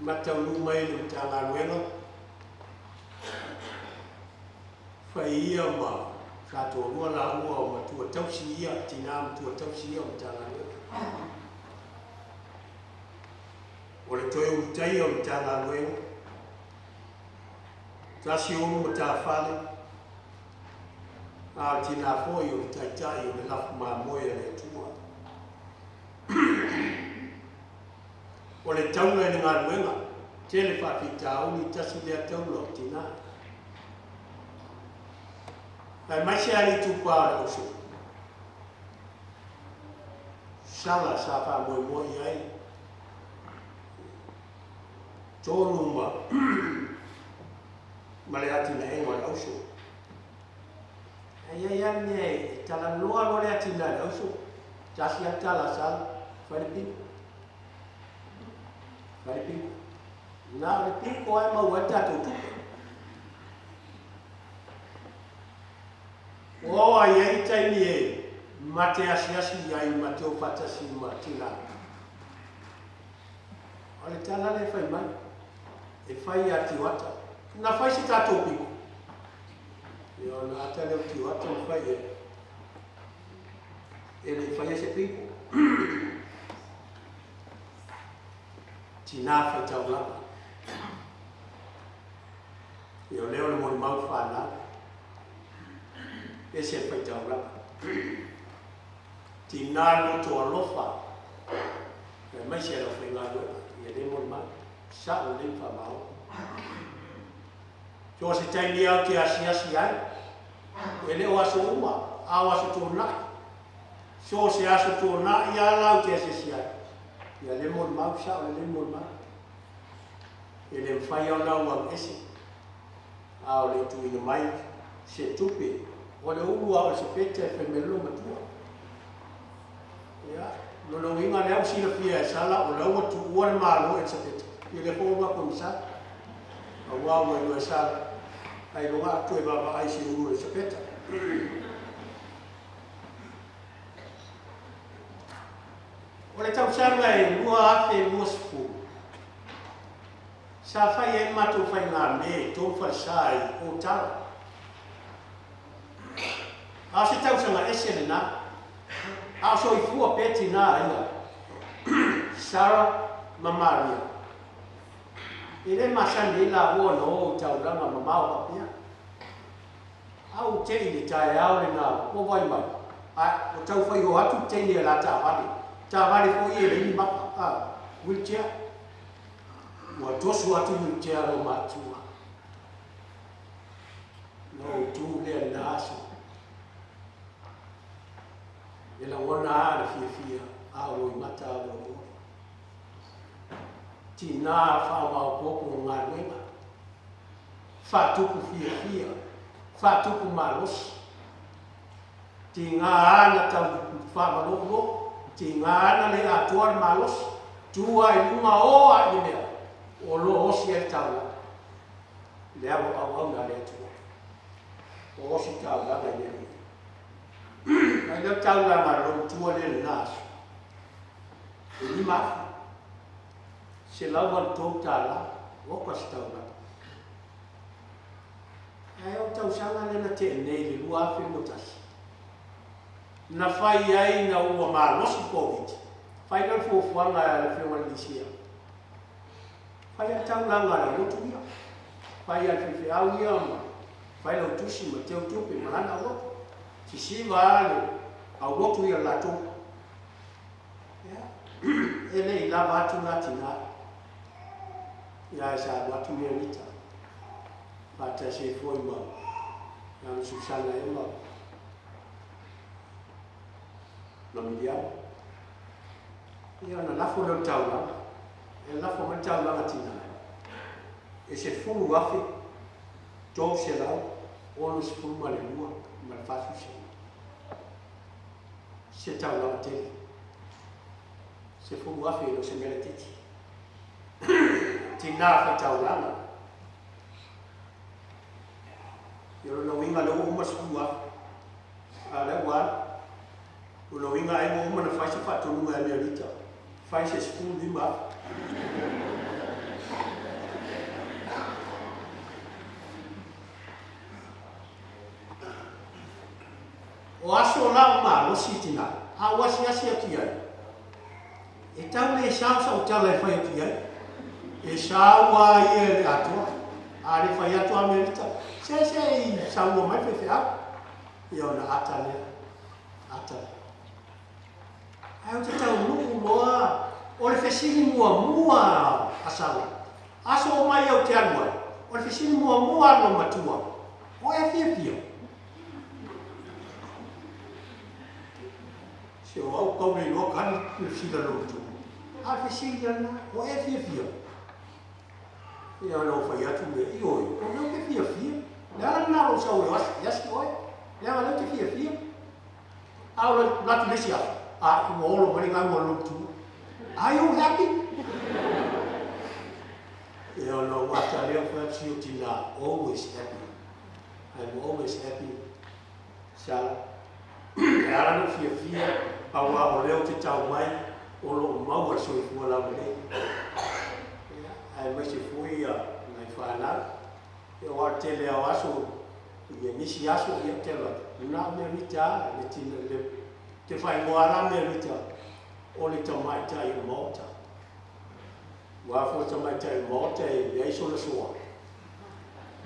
Matau lu mai no tanga ruenga. Whai ia ma kato rua la ua o matua tausi ia, tina matua tausi ia o tanga ruenga. O le toi utai o tanga ruenga. Tasi onu ma tā whale. A tina foi o le taitai o le lafu ma moe le tua. O le taunga e ngā ruenga, tele whapita uni tasi lea taunga o tina. Ai mai se ali tupara o so. Sala sa wha moe moe ai. Tōnu ma. Ma le ati na engwa au so. Ai ane, tala noa lo le ati na au so. Tasi a tala sala, whare piko. Whare piko. Nā le piko ai mau e tātou tupe. O ai ai taimi e mate asi ai mate o patasi ma tina. O le tala le whai mai. E whai ati wata. Na whai si tātou piko. Io na ata le ti wata na whai e. E le whai se piko. Tina whai tau lapa. Io leo le mori mau whana. E se whai tau lapa. Tina loto alofa. E mai se alo whai ngā lua. Ia le mori mau. Sa o le wha mau. So se taimi au te asi ai. E leo aso uma. Au aso tō nai. So se aso tō nai ia lau te asi ai. Ia le mori mau sa o le mori mau. E le whai au lau am ese. Au le tuina mai se tupe. O le ulua o se pete e whemelo matua. Ia. Lono inga leo sina fia e sala o lau atu uare malo e se pete. Ia le fōma komisa. A wāua e lua sala. Ai longa atu e baba ai si uru e se pete. O le tau sanga e lua afe lua sifu. Sa whai e matu whai ngā me, tō wharisai o tala. A se tau sanga ese le nā. A so i fua peti nā inga. Sara Mamaria. I le masani la ua no o tau ranga mamau hapia. Au te i le tae au le nā, o vai mai. O tau whai o atu te ni e la tā wale. Tā wale fo i e le ni mapa. Wheelchair. Ua tosu atu wheelchair o mātua. No tū lea na aso. E la wana a le fia fia. A o i mata a o. tina whaamau kōpō ngā ruenga. Whātuku fia, whātuku malos. Ti ngā ana tau whāmaloko, ti ngā ana le atuar malos, tua I lunga oa I mea, o lo osi e taula. Lea mo au ngā lea tua. O osi taula ngai lea. Ai leo taula ngā rau tua le nāsu. E ni mafi. Se lau al tō tāla, oka si taula. Ai o tau sanga lena te nei le lua afe mo tasi. Na whai ai na ua mālosi COVID. Whai nal fuafuanga le whiunga lisia. Whai a tau langa la rotu ia. Whai a whiwhi au ia ma. Whai lau tusi ma teo tupe mahana au rotu. Si siwa ale au rotu ia lato. Ele I lava atu nga tina. Ia sa watu mea nita. Pata se foi mau. Yang susana e mau. Nomidiao. Ia na lafo leo taula. E lafo ma taula nga tina. E se fulu afe. Tō se lau. Ono se fulu ma le lua. Ma le fasu se. Se taula nga tele. Se fulu afe no se mele titi. Tina fa taula nga. Yo lo winga lo uma sua ale wa lo winga ai mo uma na faz fa to numa amerita faz esse fundo de mar o aso la ma lo sitina a wa si asi atia e tau le sa o tala fa atia e sa wa ye ato ale fa ato amerita se saua mai whewhea ia ona ata lea ata ai o te tau nuku loa o le whesini mua asawa aso o mai au te anua o le whesini mua alo matua o e whiawhia se o au kaure loa kani le whisila lotu a whesini ana o e whiawhia ia no whai atu me I oi o nau ke whiawhia Lea na lo sa o yasi oi. Lea na te fia. Au la tu lesia. A mo lo mari ngai mo lo tu. Are you happy? You know what I love about you tina always happy. I'm always happy. Sara. Era no fia. Au o leo te tau mai. O lo mau so I fu la mele. Ai mai se fui ngai whanau. Eu tele ao aso ia nisi aso ia tela na merita le tina le te fai moara merita o le tamai tai mota wa fo tamai tai mota e ai so soa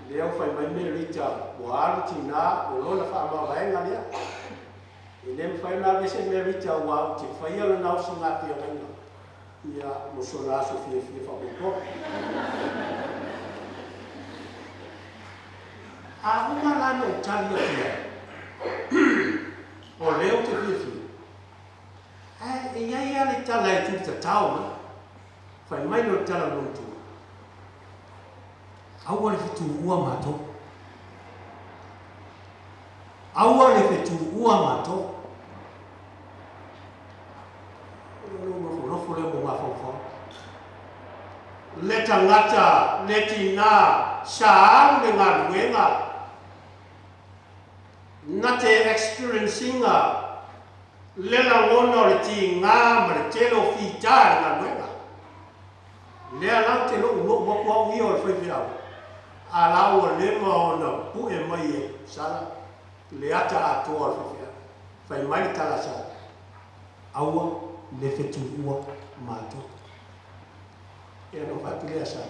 le au fai mai merita wa tina o lo la fa ma vai nga le e le fai na vese merita wa te fai ala na so na te nga ia mo so la so fie fa ko a uma lá no Italia o leo te whiwhi e ai ale tala e tu te tau whai mai no tala no tu aua le fitu ua mato aua le fitu ua mato nofo le mo ngafofo le tangata le tina sa le ngā ruenga na te experiencing le la ngona le ti ngā ma le telo fita ngā ruenga le ala te lo mo mo i o le whaiwhiau a lau o le maona pu e mai e sala le ata atoa le whaiwhiau whai mai tala sa aua le whetu ua mātou e no whatu lea sa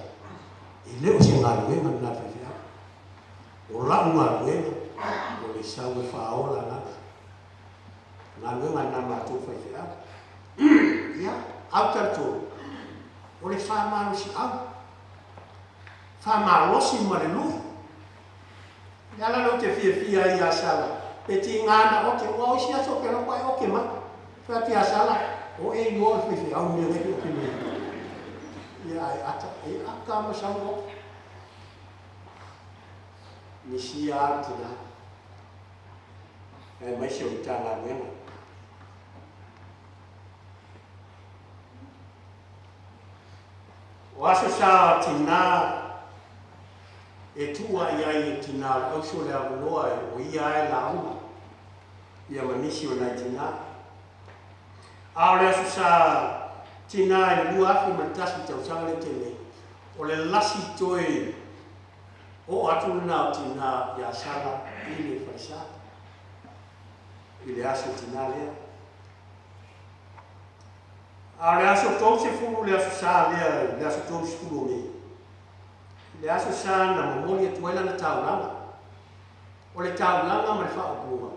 I leo se ngā ruenga na whewhia. O lau ngā ruenga, o le sau e whaola nana. Ngā ruenga na mātou whewhia. Ia, au tātou. O le whamalosi au. Whamalosi ma le lui. Ia lalo te whiawhia I asala. Pe ti ngāna o te wau si aso ke lopai o ke ma. Whea ti asala. O e ngō whewhia au me rehi o ke mea. ia ai ata e aka masango misi artina e mai se utanga mena waso sa tina e tua ia i tina au so le avoa o ia e la uma ia manisi o nai tina a le aso sa tina e lua afi matasi tau sanga le tele o le lasi toe o atu na tina ia sala i le faisa i le aso tina lea a le aso tau se furu le aso sa lea le aso tau se furu me le aso sa na momoli e tuela na taulanga o le taulanga ma le whaopua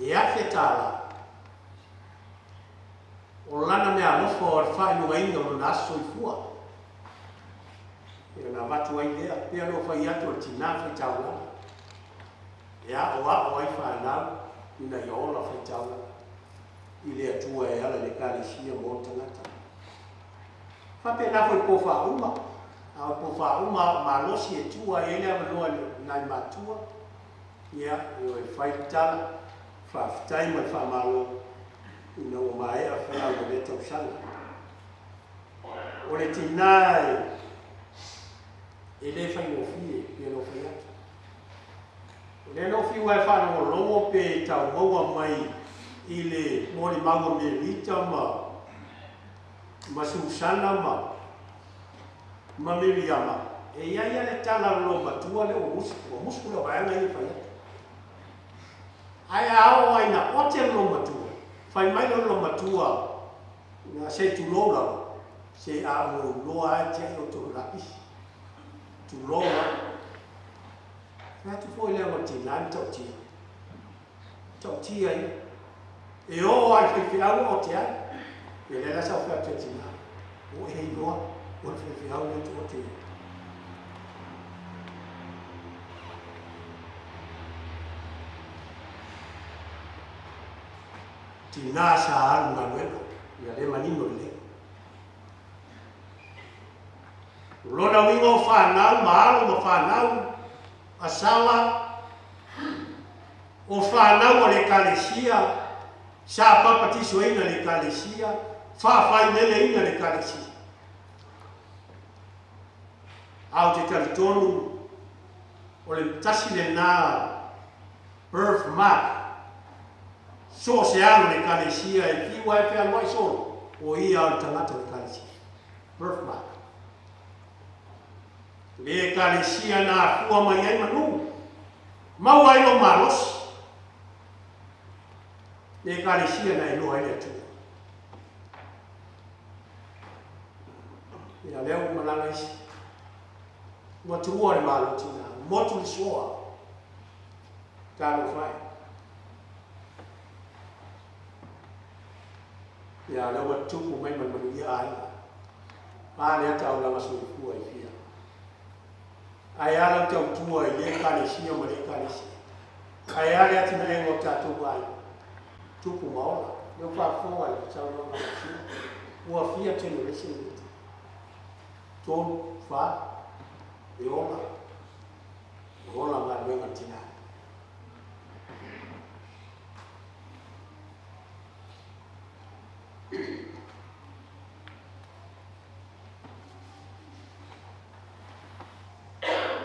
e afe tala o lana mea lofo o le whainunga inga o na aso i fua e na watu ai lea pia no whai atu o tina whai taulanga e a o ai whanau ina i ola whai taulanga i le atua e ala le kālesia mo tangata whape na whai po whauma a po whauma ma losi e tua e lea manoa nai matua ia o e whai tala whaftai mai whamalo ina o mai a whai au le tau sanga o le tinai e le whai no fie e no whai atu o le no fie wai whanau longo pe tau maua mai i le mori maua me rita ma Susana ma Miriama e ia le tala lo matua le o musku le waanga i whai atu ai ao ai na ote lo matua fai mai lo matua na se tu lola se a mo loa te o to rapi tu lola na tu foi le o ti nan to ti ai e o ai fi au o te ai e le la sa fa te ti na o e no o fi au le to ti tina sa alu na wena ia le manino le lona wingo whanau maalo ma whanau asala o whanau o le kalesia sa papatiso ina le kalesia whawhai nele ina le kalesia au te taritonu o le tasi le nā birth mark so se alo le kalesia e fiwa e whea mai solo o ia o tangata le kalesia birthmark le kalesia na fua mai ai manu mau ai lo malos le kalesia na ilo ai le tu ia leo malanga isi motua le malo tina motu le soa talo fai ia le wa tupu mai man ia ai le ata o la masu ku ai fia ai ala te tua i e kalesia ma le kalesia ai ale ati na ngo tatu ai tupu maola le fa fo ai sa no ma ua fia te no le sin ton fa e ola ma le ngatina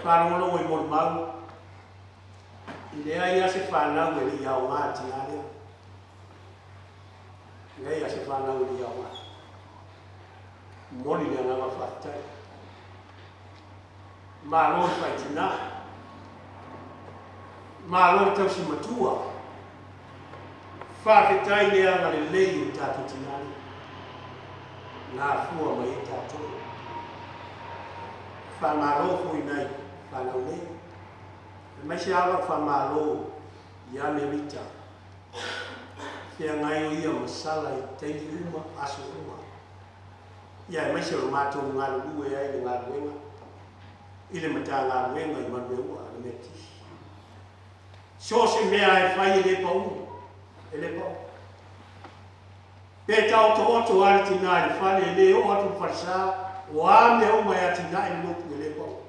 whanau i mor mau i lea ia se whanau e li au ngā tinarea lea ia se whanau e li au ngā mori lea ngā whaatai mā lori whai tina mā lori tau si matua whawhetai lea ngā le lei o tātou tinarea ngā fua mai e tātou whamaro fui nei whanau nei. Mai se awa whamaro i Amerita. Whia ngai o ia masala i teini uma, aso uma. Ia mai se o mātou ngā lue ai le ngā luenga. I le mata ngā luenga i manueua le meti. So se mea e whai le pau. E le pau. Pe tau to oto ari tina i whale le o atu wharsa wa me o mai atina i lotu le ko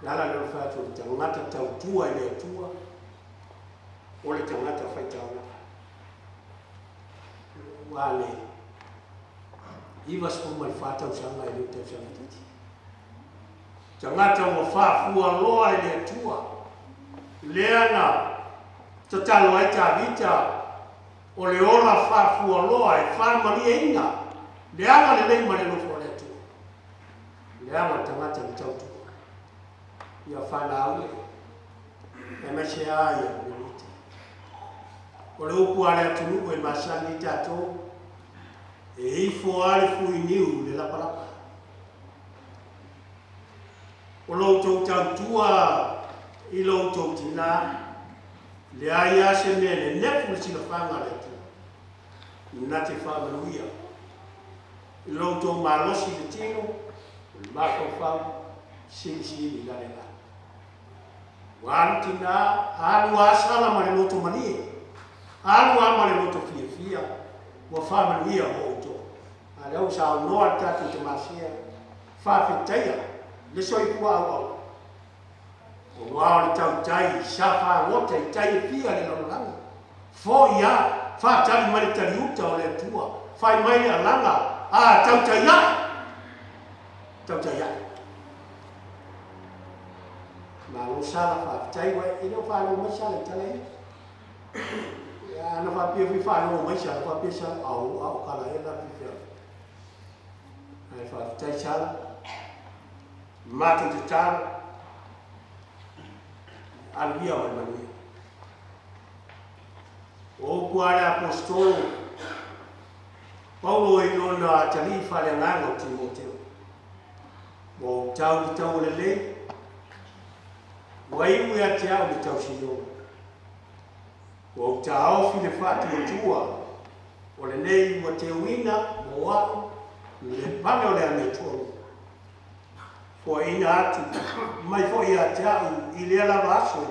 nala le fa tu tangata tau tua i le tua o le tangata fai tauna wale iwa sfuma il fata usanga i lotu usanga titi tangata wa fa fua loa i le tua leana tatalo ai ta vita o le ola fa fua loa e fa maria inga le anga le lei mare lo fore tu le anga tangata ni tautu ia fa na au e me se ai le miti o le upu ale tunu e masani tato e ifo ale fu iniu le la palapa o lo tau tautua i lo tau tina le aia se me le nefu si la fanga le tu na te fa manuia i lo tau malosi le tino le mako fa si li la le la wantina alu asala ma le loto mani alu ama le loto fia wa fa manuia ho to ale o sa no ata te masia fa fitaia le soi kwa au o wao le tau tai safa wote tai fia le langa fo ia fa tali mari tali uta o le tua fa mai le langa tau tai ya ma lo sala fa tai wa i no fa lo mai sala tali ya no fa pia fa lo mai sala fa pia sala au kala e la pia ai fa tai sala matu te tala alvia o manuia o kuara apostolo Paulo e nona talifa le nganga Timoteo mo tau le wai ia te au le tau sino o tau fi le fatu tua o le nei mo te wina mo wa le pano le ametuo po ina atu mai fo ia te au i le la vaso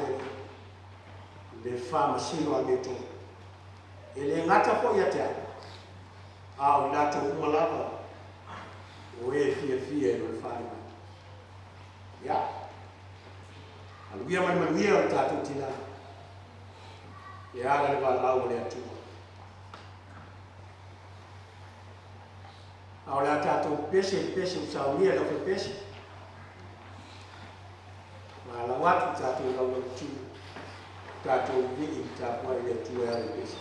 le fama sino ameto e le ngata fo ia te au la to malava o e fia no fama ya alvia manuia o tatu tina ya le va la o le atu au la tatu pese usau mia lo pese la watu tatu la watu tatu vi tatu ile tu ya pesa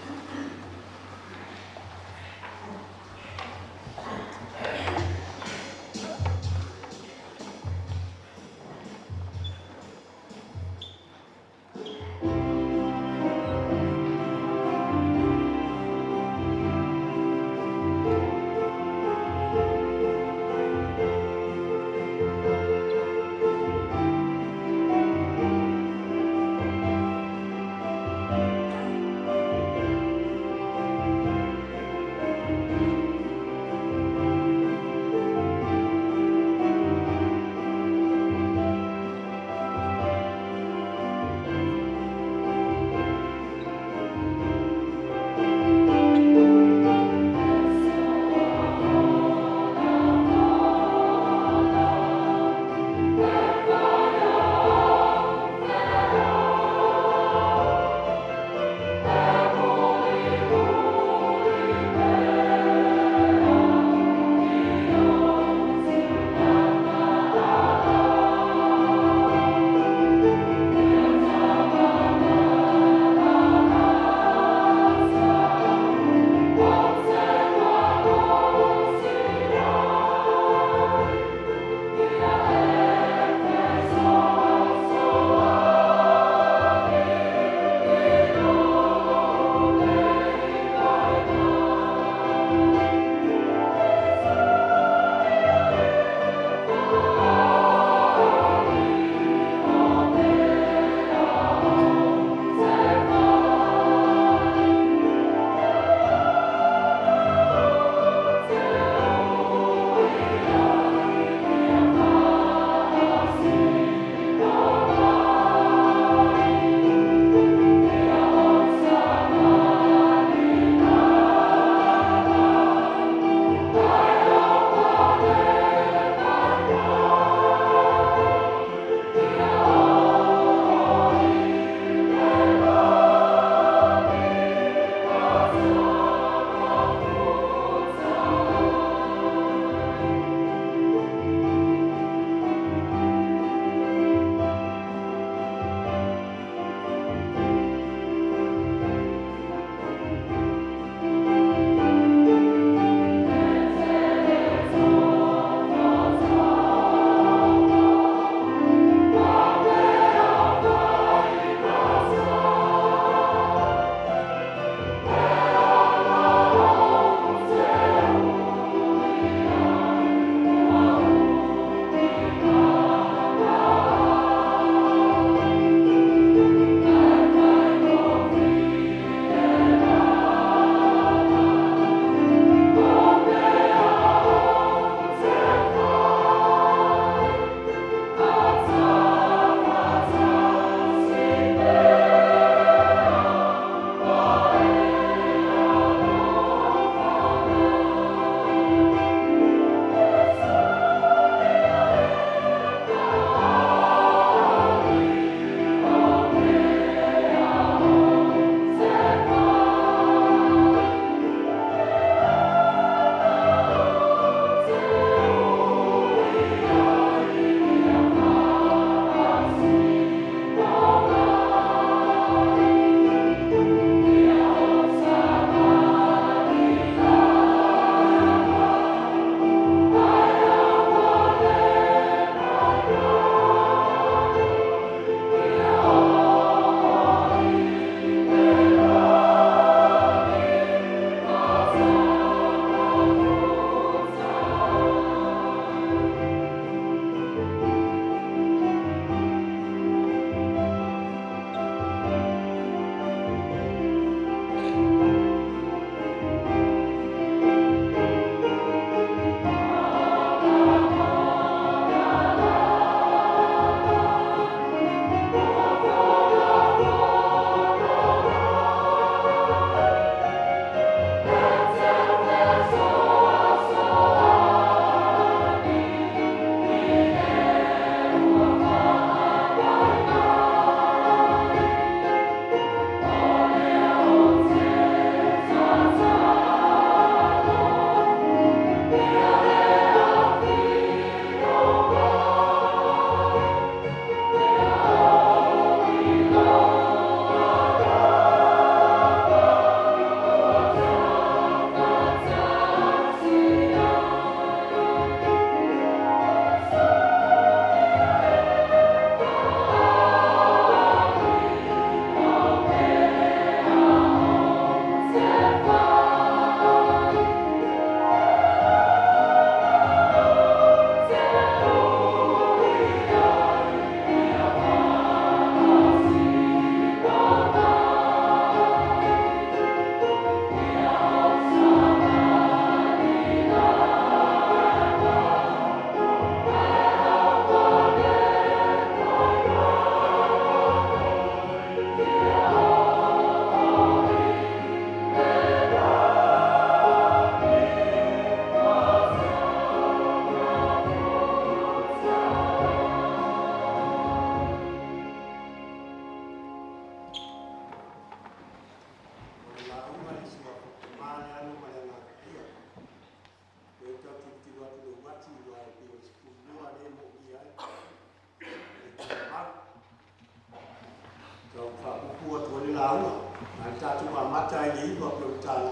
matai le iwa pe utala.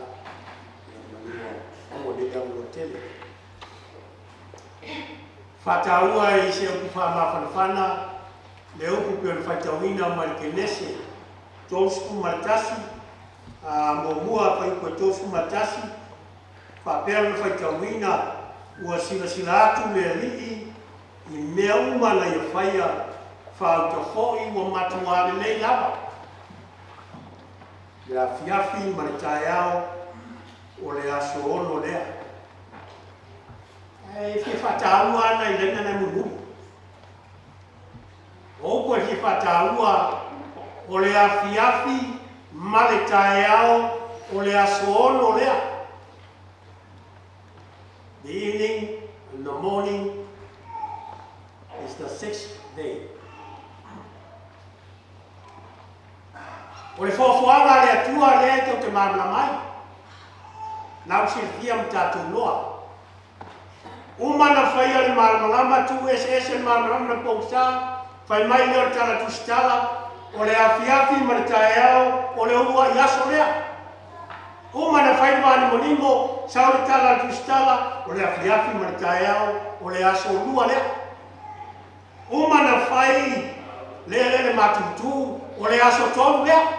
O de gam tele. Fataua I se ku fa mafanafana le upu pe fatawina malkenese tosku matasi mo mua pa ko tosku matasi fa pe fatawina ua sila atu le li I mea uma na ia whaia whautahoi ua matua le nei lava. Le a fiafi ma le tae ao o le aso ono lea. E fi whataua ana I lenga na munui. Opo e fi whataua o le a fiafi ma le tae ao o le aso ono lea. The evening and the morning is the 6th day. O le fofoanga le atua le tau te mamana mai. Nau si fia mtatu noa. Umana whaia le malamalama tu SS le malamalama na pongsa. Whai mai leo tala tu stala. O le afiafi ma le taeao. O le ua iaso lea. Umana whai wani monimo. Sao le tala tu stala. O le afiafi ma le taeao. O le aso lua lea. Umana whai le matutu. O le aso tolu lea.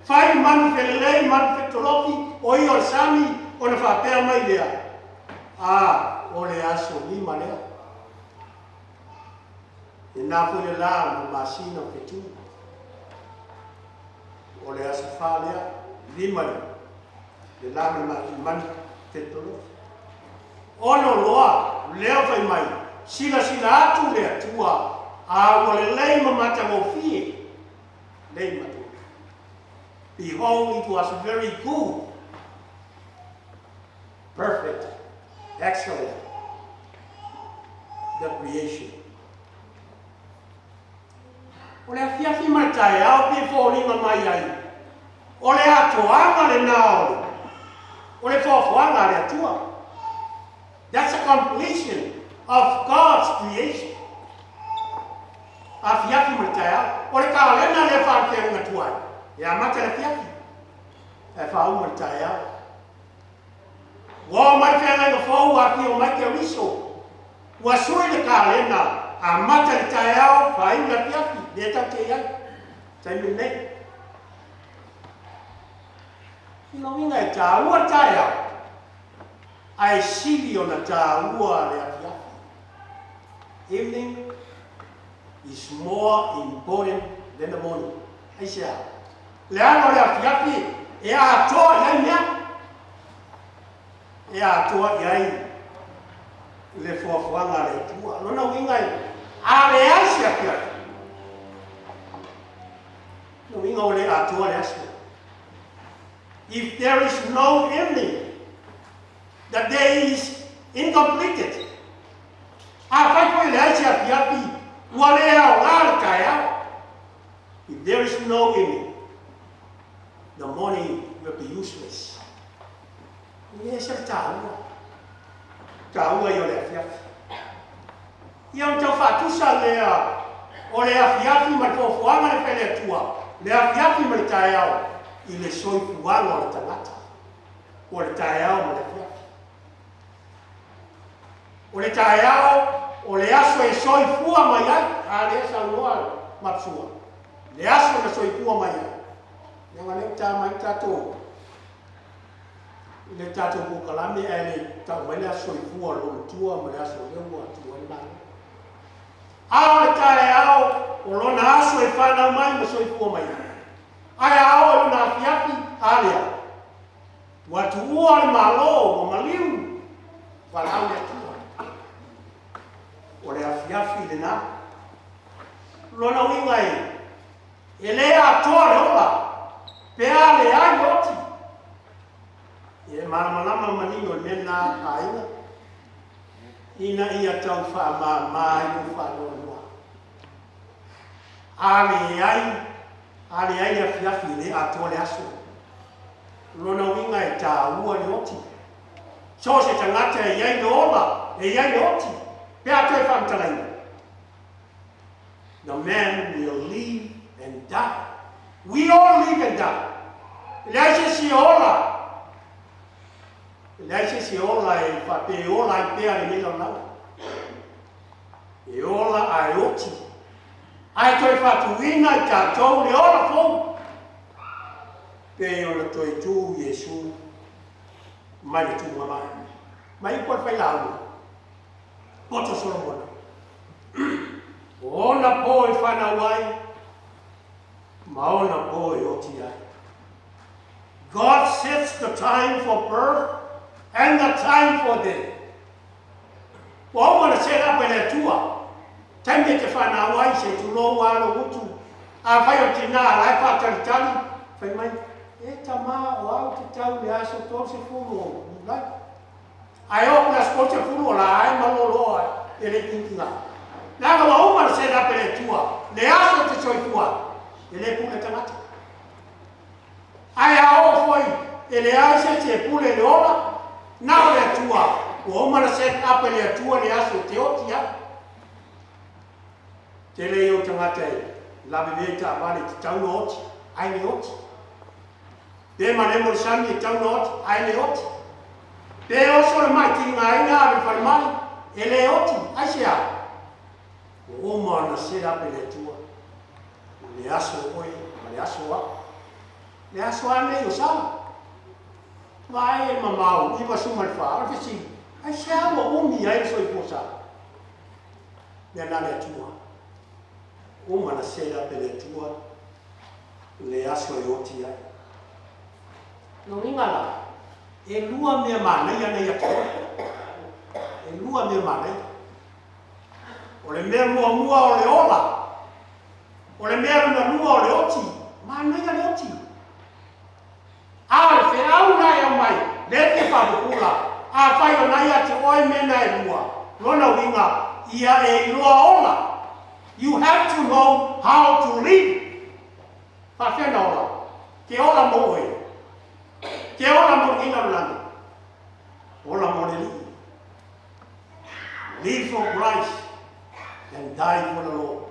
Fai manu felelei, manu fetolofi, o I o le sami, o na whapea mai lea. O le aso lima lea. E nā fo le la ma masina o fetu. O le aso wha lea, lima lea. Le la ma manu fetolofi. Ono loa, leo fai mai, sila atu lea tua, o le lei ma matangofie. Lei matangofie. Behold, it was very good, perfect, excellent, the creation. O le afiafi matai au pe fōlinga mai ai. O le atoanga le nao. O le fofoanga le atua. That's a completion of God's creation. Afiafi matai au. O le kaolena le whāwhenga tuai. Ya mata le fiafi. E whau ma tae au. Wā mai whenga na whau a ki o mai te riso. Ua sui le kālena a mata le tae au whai na fiafi. Le tau te iai. Tai mi nei. Ino inga e tā ua tae au. Ai sili o na tā ua le a fiafi. Evening is more important than the morning. Ai se au. Le ano le afiafi, e a atoa iai mea. E a atoa iai le fuafuanga le tua. Nona winga i, a le ai se afiafi. No winga o le atoa le asu. If there is no evening, the day is incompleted. A fai foi le ai se afiafi, ua le au la le kai au. If there is no evening, the morning will be useless. Yes, a taua. Taua I o le afiafi. Ia o tau whātusa lea o le afiafi ma le fofuanga le whele atua. Le afiafi ma le taeao I le soifuanga o le tangata. O le taeao ma le afiafi. O le taeao o le aso e soifua mai ai. A le asa noa Mapusua. Le aso na soifua mai ai. Nga le ta mai tato. Le tato ko kalame e le ta mai le aso I fua lo tua ma le aso le mo tua I mai. A le tae ao o lo na aso e whana mai ma so I fua mai. Ai ao lo na fiafi alea. Watu ua le malo o maliu. Walau le tua. O le afiafi le na. Lo na wingai. E le atoa le ola. Pea le ai oti. E malamalama manino mena aina. Ina ia tau wha mai no wha noa. Ale ai a fiafi le ato le aso. Lona winga e tā ua le oti. So se tangata e iai no ola, e iai no oti. Pea toi whamtaraina. The man will live and die. We all live and die. Lea se ola. Lea se ola e whape ola I pēa le mila nau. E ola ai oti. Ai toi whatuina I tātou le ola fōu. Pē ona toi tū Iesu. Mai le tū mamai. Mai kwa whai lau. Poto Solomona. Ona po I whanau ai. Maona po I oti ai. God sets the time for birth and the time for death. Wa mana set up ele tua. Time te whanau ai se tu lo wano utu. A whai o tina lai whakari tali. Whai mai. E ta maa o au te tau le aso tō se furu. Ai o kuna sko se furu la ai maloloa ele kinkinga. Nanga wa umana set up ele tua. Le aso te soifua. Ele pule tangata. Ai ao foi, ele aise te pule le ola, nao le tua, o omana set up le tua le aso te otia. Te le o tangata e, lawe veta vale te tauna oti, ai le oti. Te manemo le sami e tauna oti, ai le oti. Te oso le mai ki ngā ina ave whare mai, e le oti, ai se a. O omana set up le tua, le aso oi, le aso a. Le aso ane o Sara. Vai e mamau, iwa suma le wha, arfe si. Ai se awa umi ai so I po Sara. Le nane atua. O mana sera pe le tua. Le aso e oti ai. No ingala. E lua mea manei ane atua. E lua mea manei. O le mea mua mua o le ola. O le mea luna lua o le oti. Manei ane oti. A fe au nai o mai, le te whapukura, a whai o nai a te oi mena e lua, lona winga, ia e lua ola. You have to know how to live. Whawhena ola, ke ola mo e, ke ola mo ina lana, ola mo le li. Live for Christ and die for the Lord.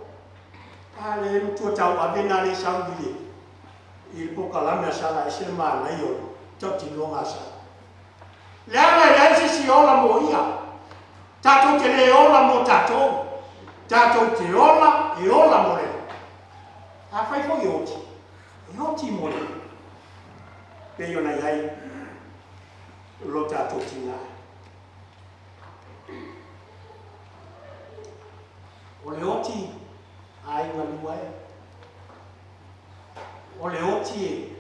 A le mtua tau a vena le saudile. I poka lamea sala e se maa nei o toti longa sa. Leanga e leise si ola mo ia. Tatou te le ola mo tatou. Tatou te ola e ola mo le. A whai fo I oti. E oti mo le. Pe yo nei ai. Lo tatou tina. O le oti. Ai ngalua e. O le oti e.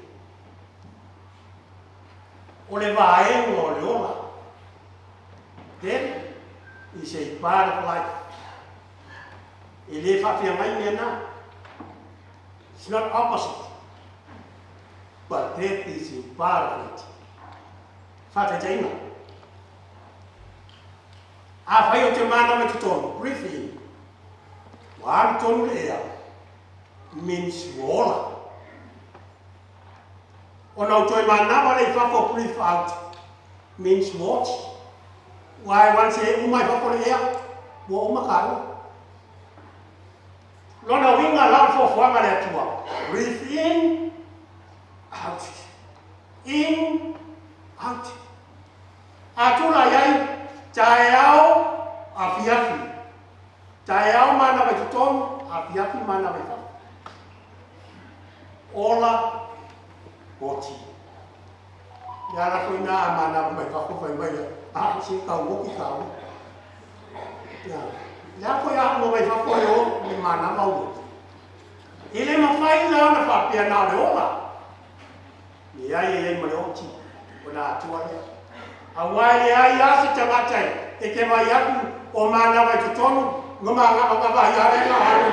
O le vaenga o le ola. Death is a part of life. E le whawhia mai mea nā. It's not opposite. But death is a part of it. Whatateina. A whai o te mana me te tonu. Breathe in. Wāri tonu le ea. Means ola. O nau toi manawa le whako breathe out means what? Wai wan se umai whako le ea, wa umakaru. Lona winga lau whawhanga le atua. Breathe in, out. In, out. Atula iai, tae au, awhiawhi. Tae au mana wai tutonu, awhiawhi mana wai whako. Ola, oti. Yara koe nā mana mai whako whai mai. Ah, si kau woki kau. Yara koe amo mai whako e o, ni mana mau. Ele mawhai nā na whapea nā le ola. Ni ai e ma le oti. O nā atua lea. A wai le ai ase tangatai. E ke mai aku o mana mai tutonu. Ngama ngama vai are ngā haru.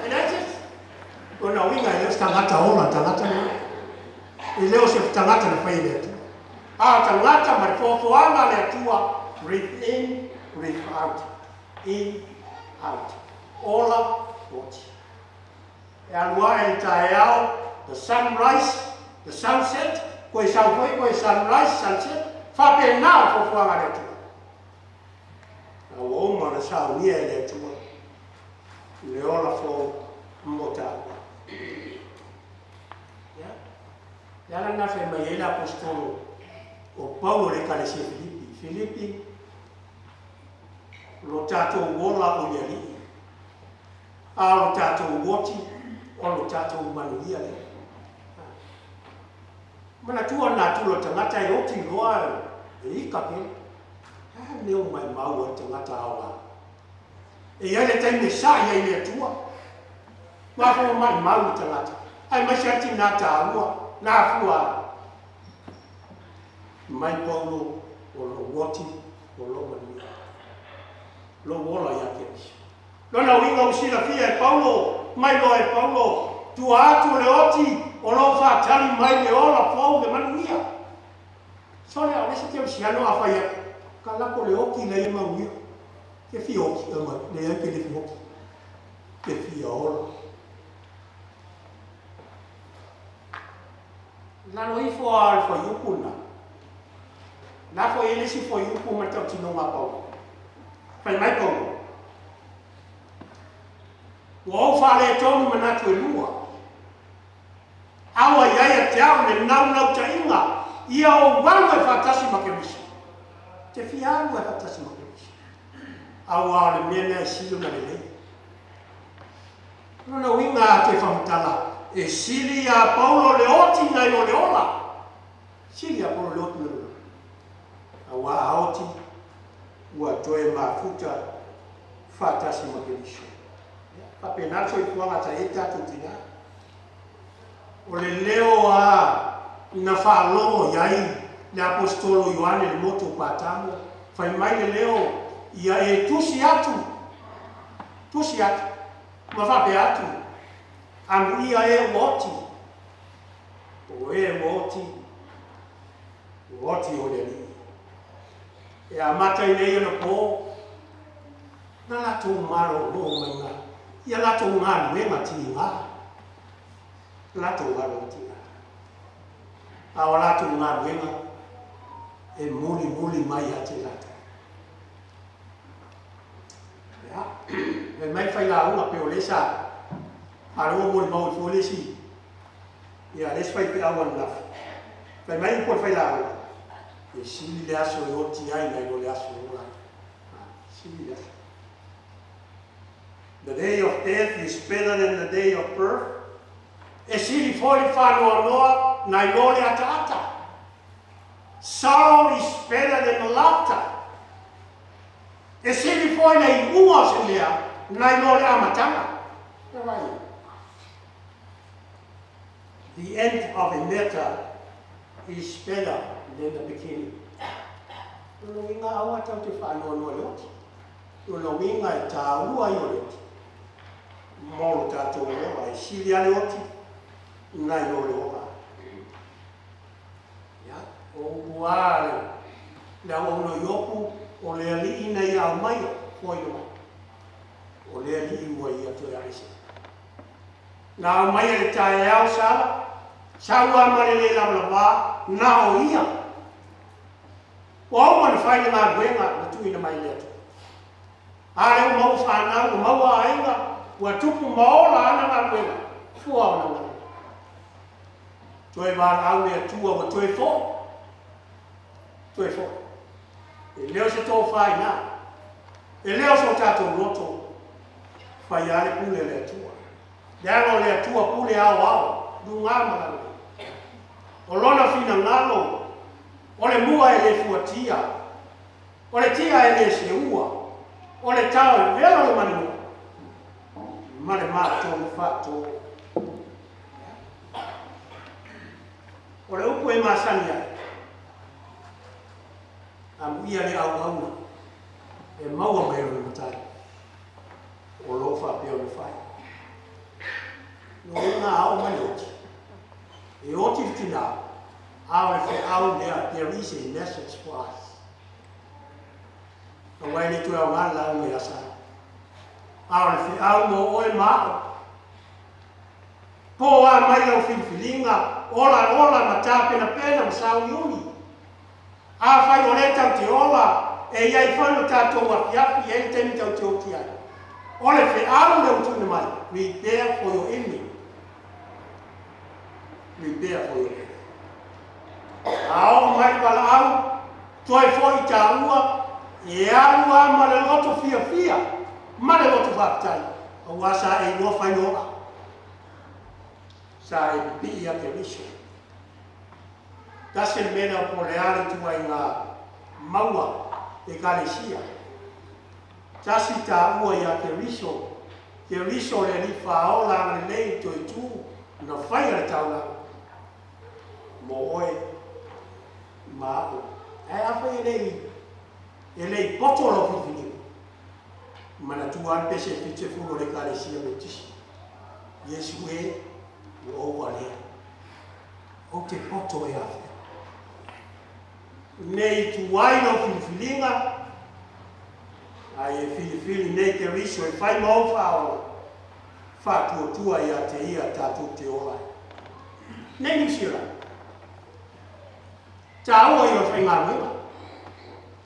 E naises. O nā winga e leos tangata ola, tangata nā. I leo se tangata na whai lea tua. A tangata mai whawhanga lea tua. Breathe in, breathe out. In, out. Ola, oti. E alua e tae au, the sunrise, the sunset, koe sauwhoi, koe sunrise, sunset, whape nā whawhanga lea tua. A woma na sau nia lea tua. Le ola fo mota. Yala na fe mai ele apostolo o Paulo le kalesia Filipi lo tato wola o yali a lo tato woti o lo tato manuia le mana tua na tu lo tangata i oti loa e ika ke ne o mai mau o tangata awa e ele tai me sa ia ile tua ma fo mai mau tangata ai ma shati na ta na fua mai Paulo o lo woti o lo manuia lo wola ya ke lo na winga usila fia Paulo mai lo e Paulo tu atu le oti o lo fa tali mai le ola fo de manuia so le ave se te usiano a faia kala ko le oki le manuia ke fi oki ama le ke le fi oki ke fi ola la lo ifo al fo yukuna na fo ele si fo yuku ma tau tino ma Paulo fai mai Paulo o fa le tonu mana tu lua awa ia te au le nau ta inga ia o wango e fatasi makemisi te fiaru e fatasi makemisi awa le mena e silo na lele nona winga te famutala e sili a Paulo le oti na io le ola sili a Paulo le oti na lula awa aoti ua toe mafuta fatasi makemisi papenato i kuanga ta eta tutina o le leo a na whaalogo iai le apostolo Ioane le moto patamo fai mai le leo ia e tusi atu ma whape atu anu ia e woti o e woti o le li e a mata i nei ana po na lato maro no mai ia lato ngā nuenga ti ngā lato ngā ti ngā awa lato ngā nuenga e muli mai ate lato ya e mai whai la unga pe o lesa aroa mori mau i fo lesi ia les whai pe awan lafi whai mai upo whai la unga e sili le aso e oti ai nai no le aso e ora sili le aso. The day of death is better than the day of birth. E sili foi whanoa noa nai lole ata. Sorrow is better than laughter. E sili foi nei ua se lea nai lole amatanga. The end of a matter is better than the beginning. Uno winga awa tau te whanoa noa leoti. Uno winga e tā ua i o leoti. Molo tato o ai sili ale oti nai o le oa ya o wale la o no yoku o le ali ina ia mai foi no o le ali ua ia to ia ese na mai le tae au sala saua male le la na o ia o man fai na buenga na tu ina mai le ale o mau fa na o mau ainga ua tupu maola ana ngā kuenga, fua o na ngā. Toe wāna au lea tua wa toe fo. E leo se tō whai nā. E leo so tātou roto, whai ale pule lea tua. Leano lea tua pule au, du ngā marau. O lona whina ngalo, o le mua e le fuatia, o le tia e le se ua, o le tau e vero le manua. Mare mato ni fato. Ora upo e masania. Am ia le au e maua mai o matai. O lo fa pe o fai. No nga au mai oti. E oti tina. Au fe au there is a message for us. No wai ni tu au ngala o asa. Aole fi au mo oe mao. Po a mai au filifilinga, ola ma tā pena ma sau iuni. A whai o le tau te ola, e iai whanu tātou a fiafi e temi tau te oti ai. Ole fi au le utune mai, prepare for your enemy. Prepare for your enemy. Ao mai wala au, toi foi ta ua, e alua ma le loto fia, ma le loto whaptai. O wasa e no whainoa. Sa e pia te riso. Tase mena po le ale tua i ngā maua e kalesia. Tasi ta ua ia te riso le li whaola le lei to i tū, na whai le tauna. Mo oe, ma o. E awhi e lei potolo whiwhini. Mana tuan pese white funo le kalesia me tisi. Yesu e, o owa lea. O te poto e awhi. Nei tuaino whiwhilinga, ai e whiwhili nei te riso e whai mau whaola. Whātua ia te ia tātou te orai. Nei New Zealand. Tā ua i o whai ngā ruenga.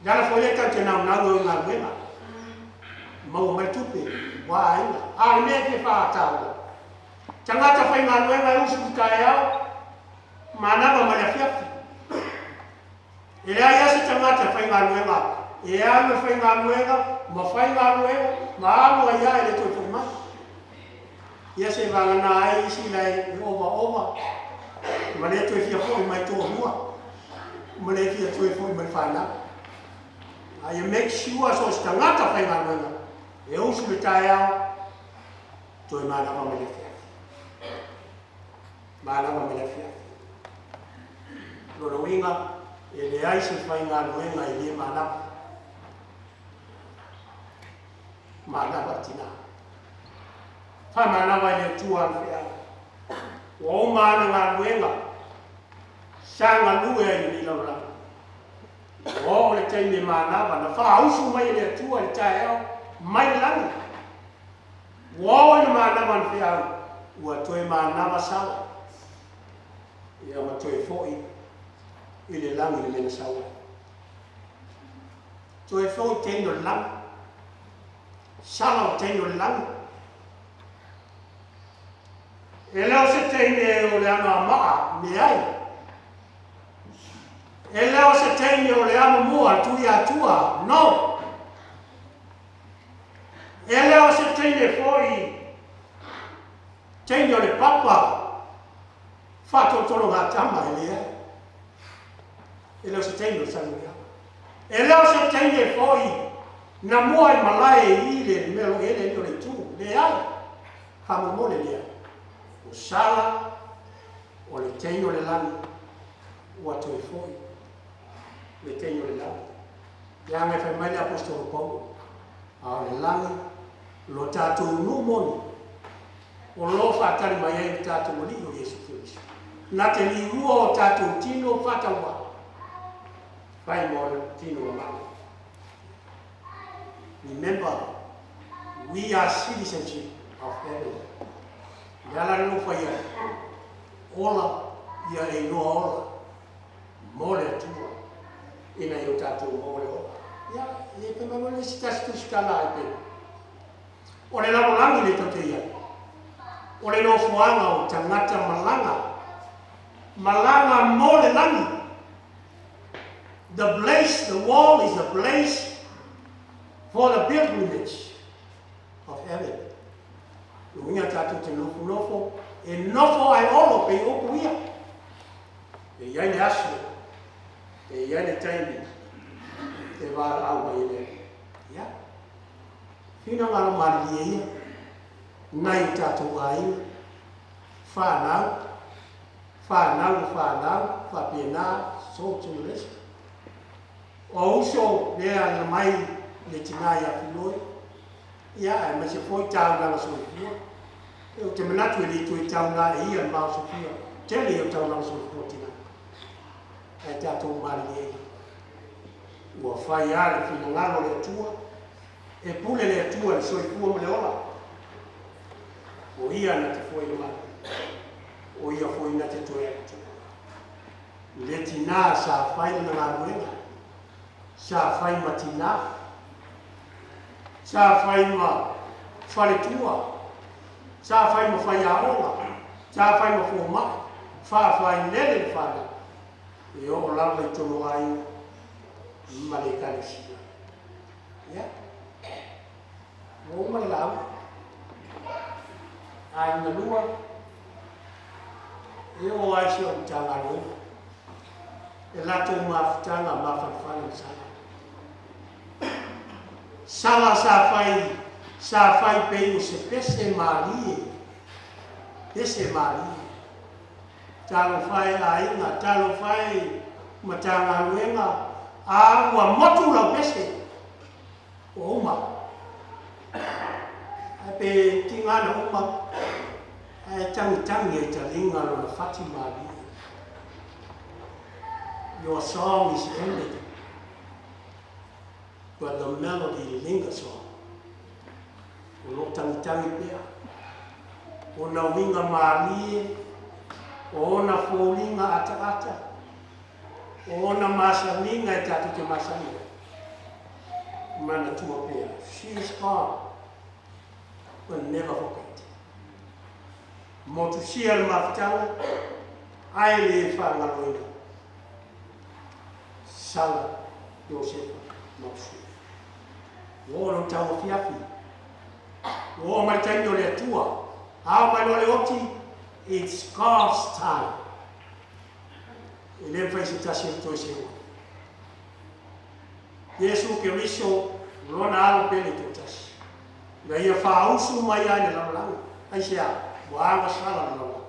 Dana whaileka te nau nau o ngā ruenga. Mau mai tupe, wā ainga. Āre mea te whātāua. Tangata whai ngā ruenga e usu kutai au, mānawa mai a whiawhi. E rea ia se tangata whai ngā ruenga. E ame whai ngā ruenga, ma whai ngā ruenga, ma alua ia e le toi whai mai. Ia se wangana ai isi lai ova. Ma le toi fia fōi mai tō hua. Ma le fia toi fōi mai whāna. Ai make sure so se tangata whai ngā ruenga. E usu le tae au, toi mānawa mai le whiawhi. Mānawa mai le whiawhi. Rono inga, e le ai se whai ngā ruenga i le mānawa. Mānawa tina. Whai mānawa i le tuan whia. O māna ngā ruenga. Sanga lue ai ni laura. O le teine mānawa. Na whausu mai le tua le tae au. Mai le langa. O le mānawa ni whia. Ua toe mānawa sawa. Ia ma toe fōi. I le langi le mena sawa. Toe fōi teino le langa. Sala o teino le langa. E leo se teine o le ano amaa, me ai. E leo se teine o le ano mua, tui atua, no. E leo se teine foi, teine o le papa, whātotoro ngā tama e lea. E leo se teine o sanguia. E leo se teine foi, na mua i malai i le melo ele o le tū, le ai. Hamu mo le lea. O sala, o le teino le lani, ua toi foi, le teino le lani. Te ame whai mai le apostolo Paulo, a le lani, lo tātou numoni, o lo whātari mai ai tātou moli o Yesu Christ. Na te li ua o tātou tino whataua, whai mo le tino o mani. Remember, we are citizenship of heaven. Yala no fai ola ia e noa ola mole atua ina i o tātou mole ola. Ia, e pe mamole si tasi tusikana ai pe. O le lamo langi le tote ia. O le no fuanga o tangata malanga. Malanga mole langi. The place, the wall is a place for the pilgrimage of heaven. Luinga tātou te nofo, e nofo ai olo pe oku ia. E iai ne asu, e iai ne taimi, te wāra au mai ele. Ia. Whina ngara mari ia, nai tātou ai, whānau, whapena, so tūres. O uso lea na mai le tinai a whiloi, ia e ma se foi tau na sofia. E o te manatu e li tu i tau na e ia ma sofia. Tele o tau na sofia tina. E tātou mari e. Ua whai ale whina ngaro le atua. E pule le atua le soifua ma le ola. O ia na te foi le mari. O ia foi na te toe atu. Le tina sa whai na ngā ruenga. Sa whai ma tina. Sa whai ma whare tua, sa whai ma whai aola, sa whai ma whomai, wha whai nere whana. e o lava I tono ai ma le kalisia ya o ma lau ai na lua e o ai se o tanga no e lato mafutanga mafafana sala sa fai pe o se pese mali talo fai ainga talo fai matanga luenga a ua motu la pese o uma a pe tingana uma a tangi e talinga lo na fati mali. Your song is ended, but the melody lingers on. Uno tangi pea, una winga mali, ona folinga ata, ona masalinga e tatu te masalinga. Mana tua pea, she is gone, but never forget. Motu sia le mafutanga, ai le whangaloina. Sara Iosefa Mapusua. Wōno tau fiafi. Wō maritai no le atua. Hao mai no le oti, it's God's time. E le whai se tasi e toi sewa. Yesu ke riso, rona alo pele to tasi. Na ia whaausu mai ai na lalanga. Ai sea, wāanga sala na lalanga.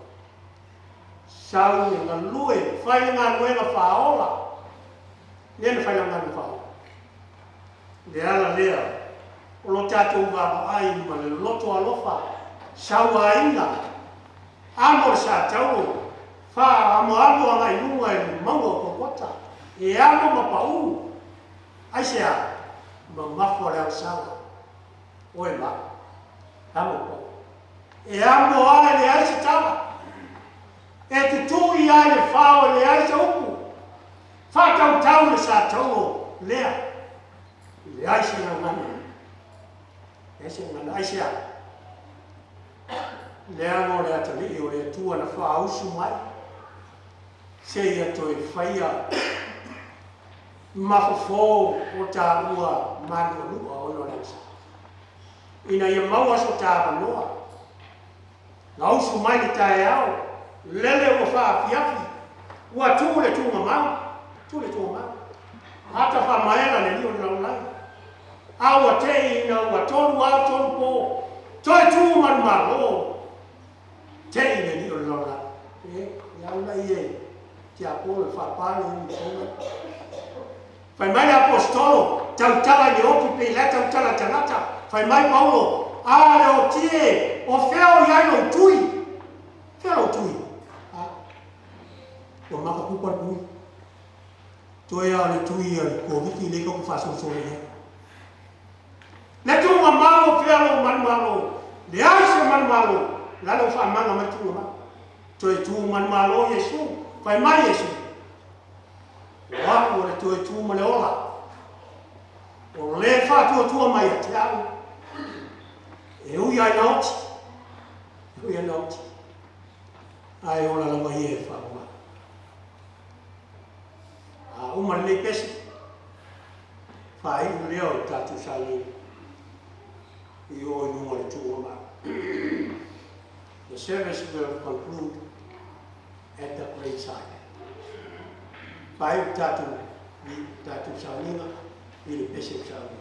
Sau e ngā lue, whai ngā lue na whaola. Nena fai la ngana whao. Le ala lea, o lo tātou wāma ai ma le loto alofa, saua inga, amo sa tau, wha amo angai lunga e maua kokota, e amo mapau, aisea, ma mafo leo sawa, oe ma, amo po. E amo ai le aise tawa, e tutui ai le whao le aise upu, whakau tau le sa tau lea. Le aise na ngana. Aise ngana, aise a. Lea ngō le atali o le tua na whaausu mai. Se ia toi whaia. Mafofo o tā ua manu lua o no lensa. Ina ia maua so tā wanoa. Ngausu mai ni tae au. Lele o wha fiafi. Ua tū le tūma mau. Tule tō mau. Hata wha maela le lio na ulai. Aua te ina ua tonu au tonu pō. Toi tū manu malo. Te ina lio na ulai. Ia ulai e. Tia pōle wha pāle uni tōna. Whai mai apostolo. Tautala ni opi pe le tautala tanata. Whai mai Paulo. Ale o tie. O wheo iai no tui. Wheo tui. O maka kupar tui. Toi ale tui ale ko viki le ko faso so le. Na tu ma malo fialo man malo. Le aiso man malo. La lo fa manga ma tu ma. Toi tu man malo Yesu. Pai mai Yesu. Wa o le toi tu ma le ola. O le fa tu mai te au. E u ia not. U ia not. Ai ola la mai e fa ma. Uma le pesi fai leo tatu sali io in one to the service will conclude at the graveside. Fai tatu salina il pesi sali.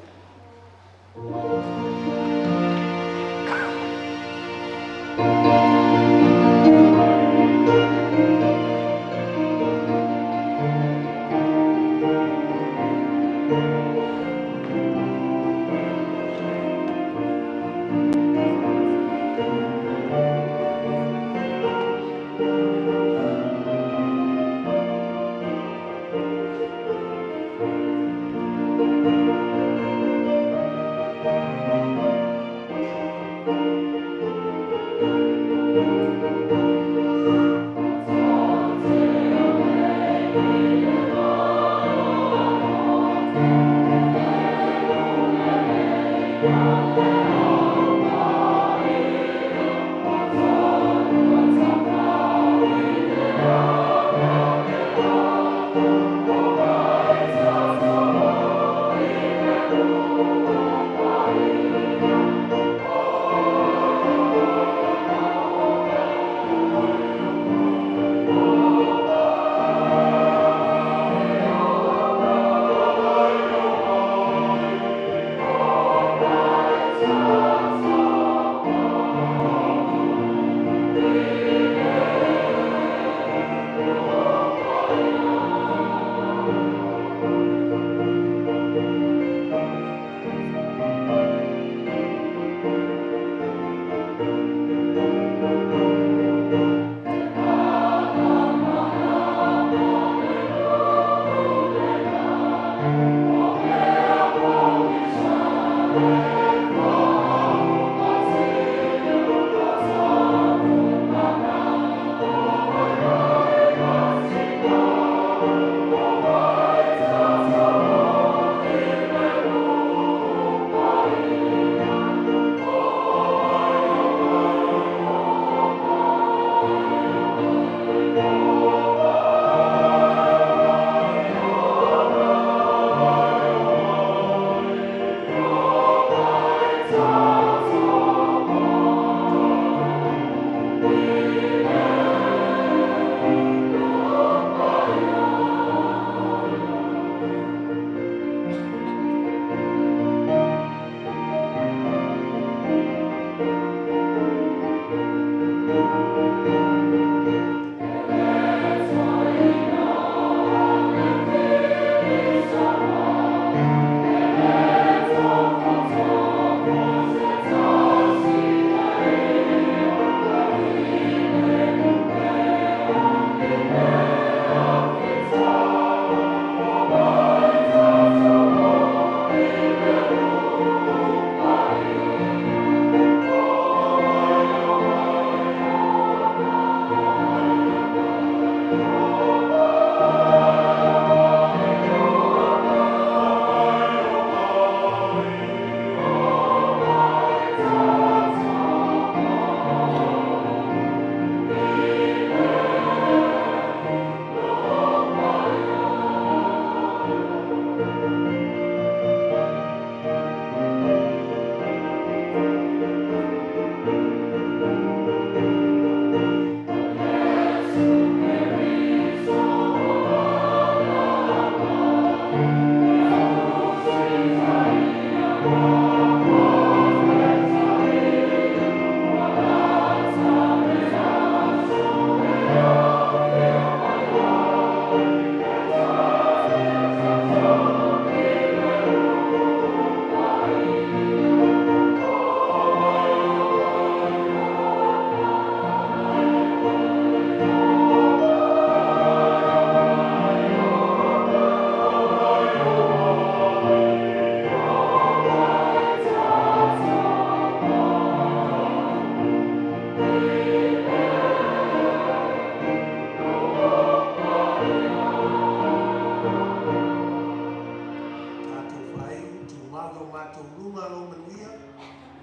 manuia,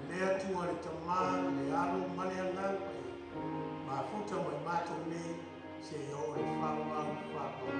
lea tua le tamā, le alo mane alau, mafuta mai mātou nei, se o le whāwau whāpau.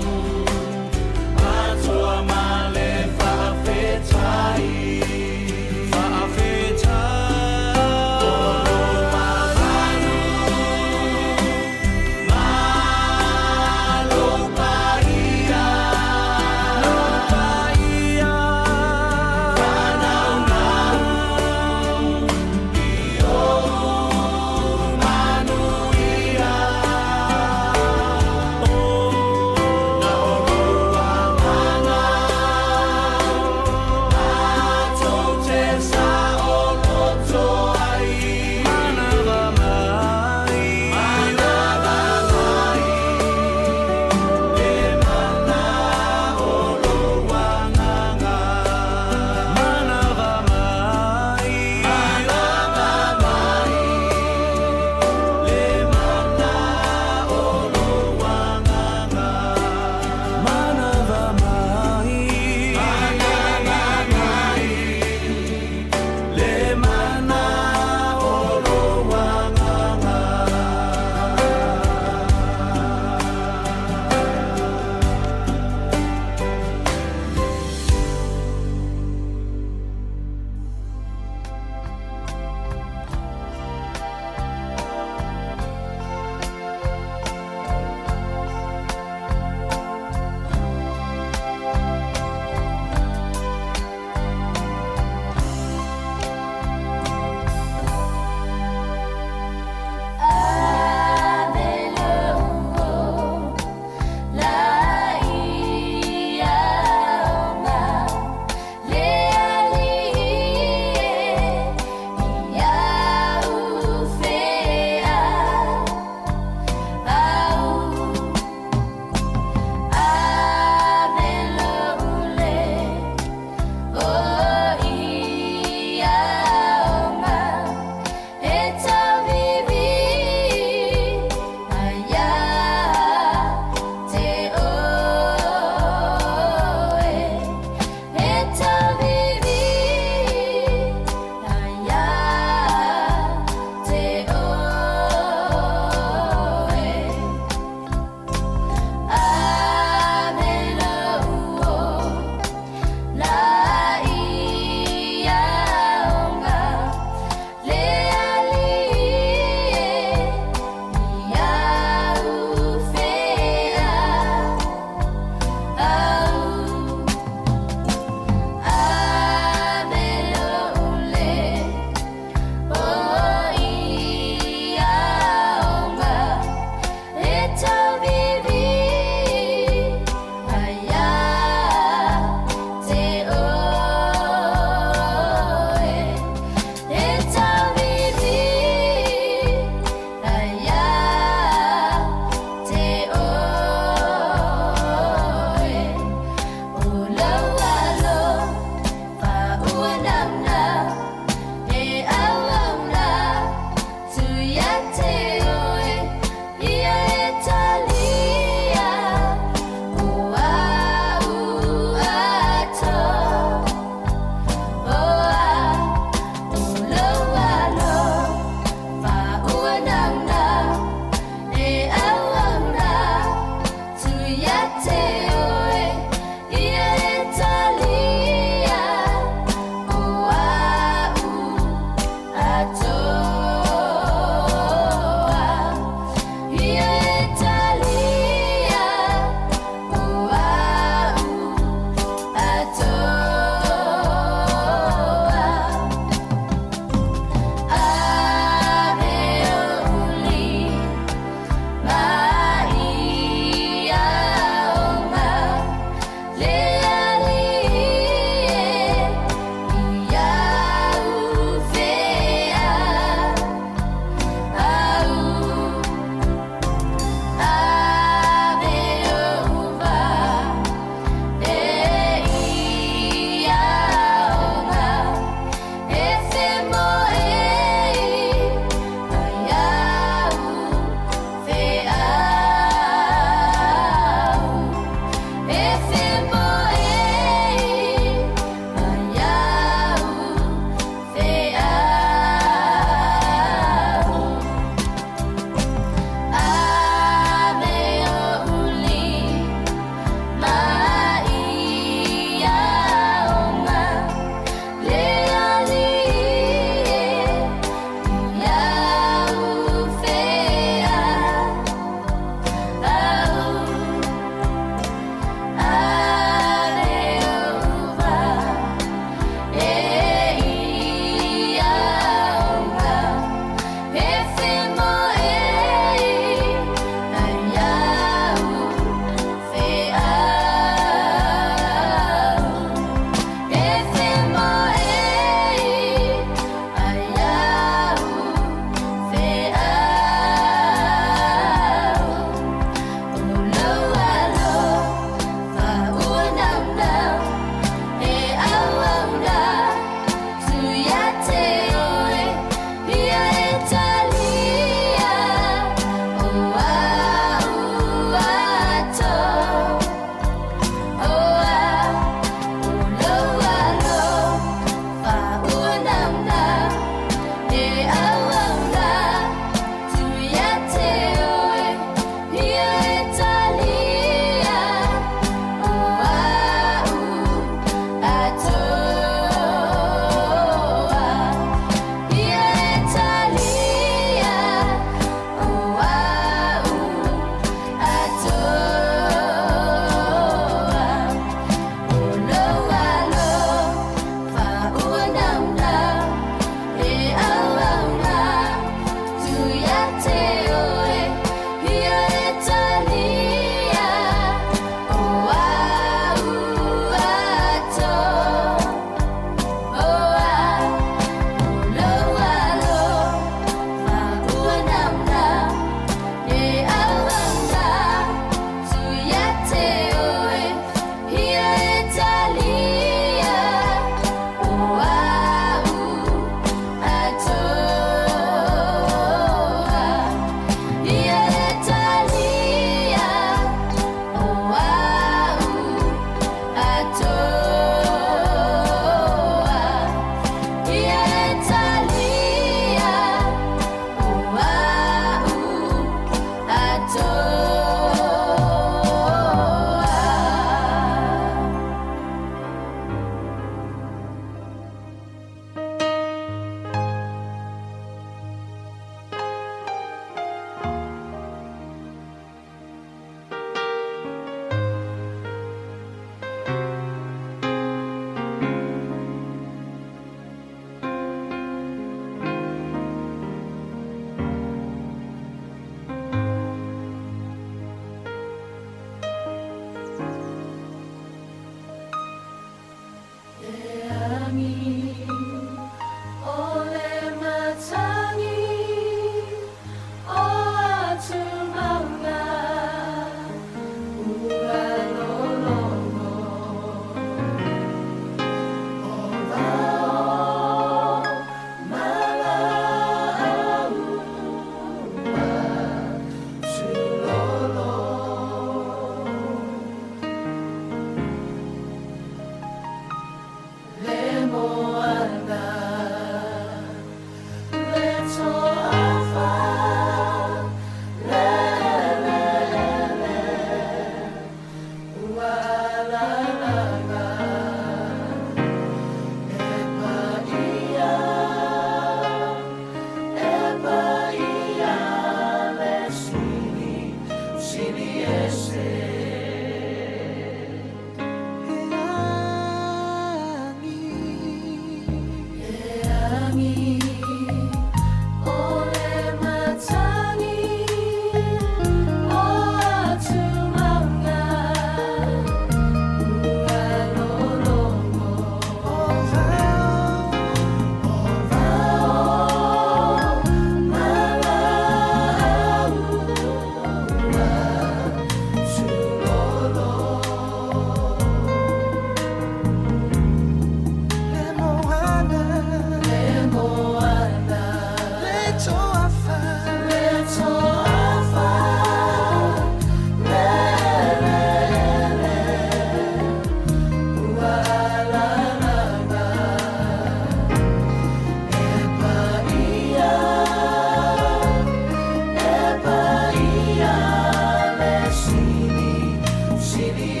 Silly,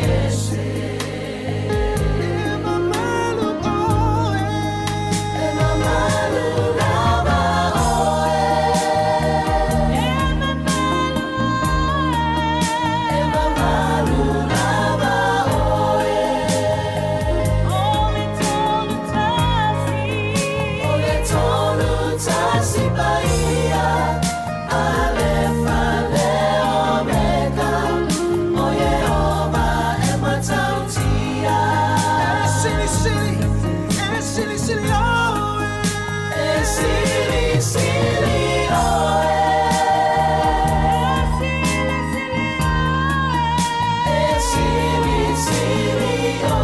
silly, oh.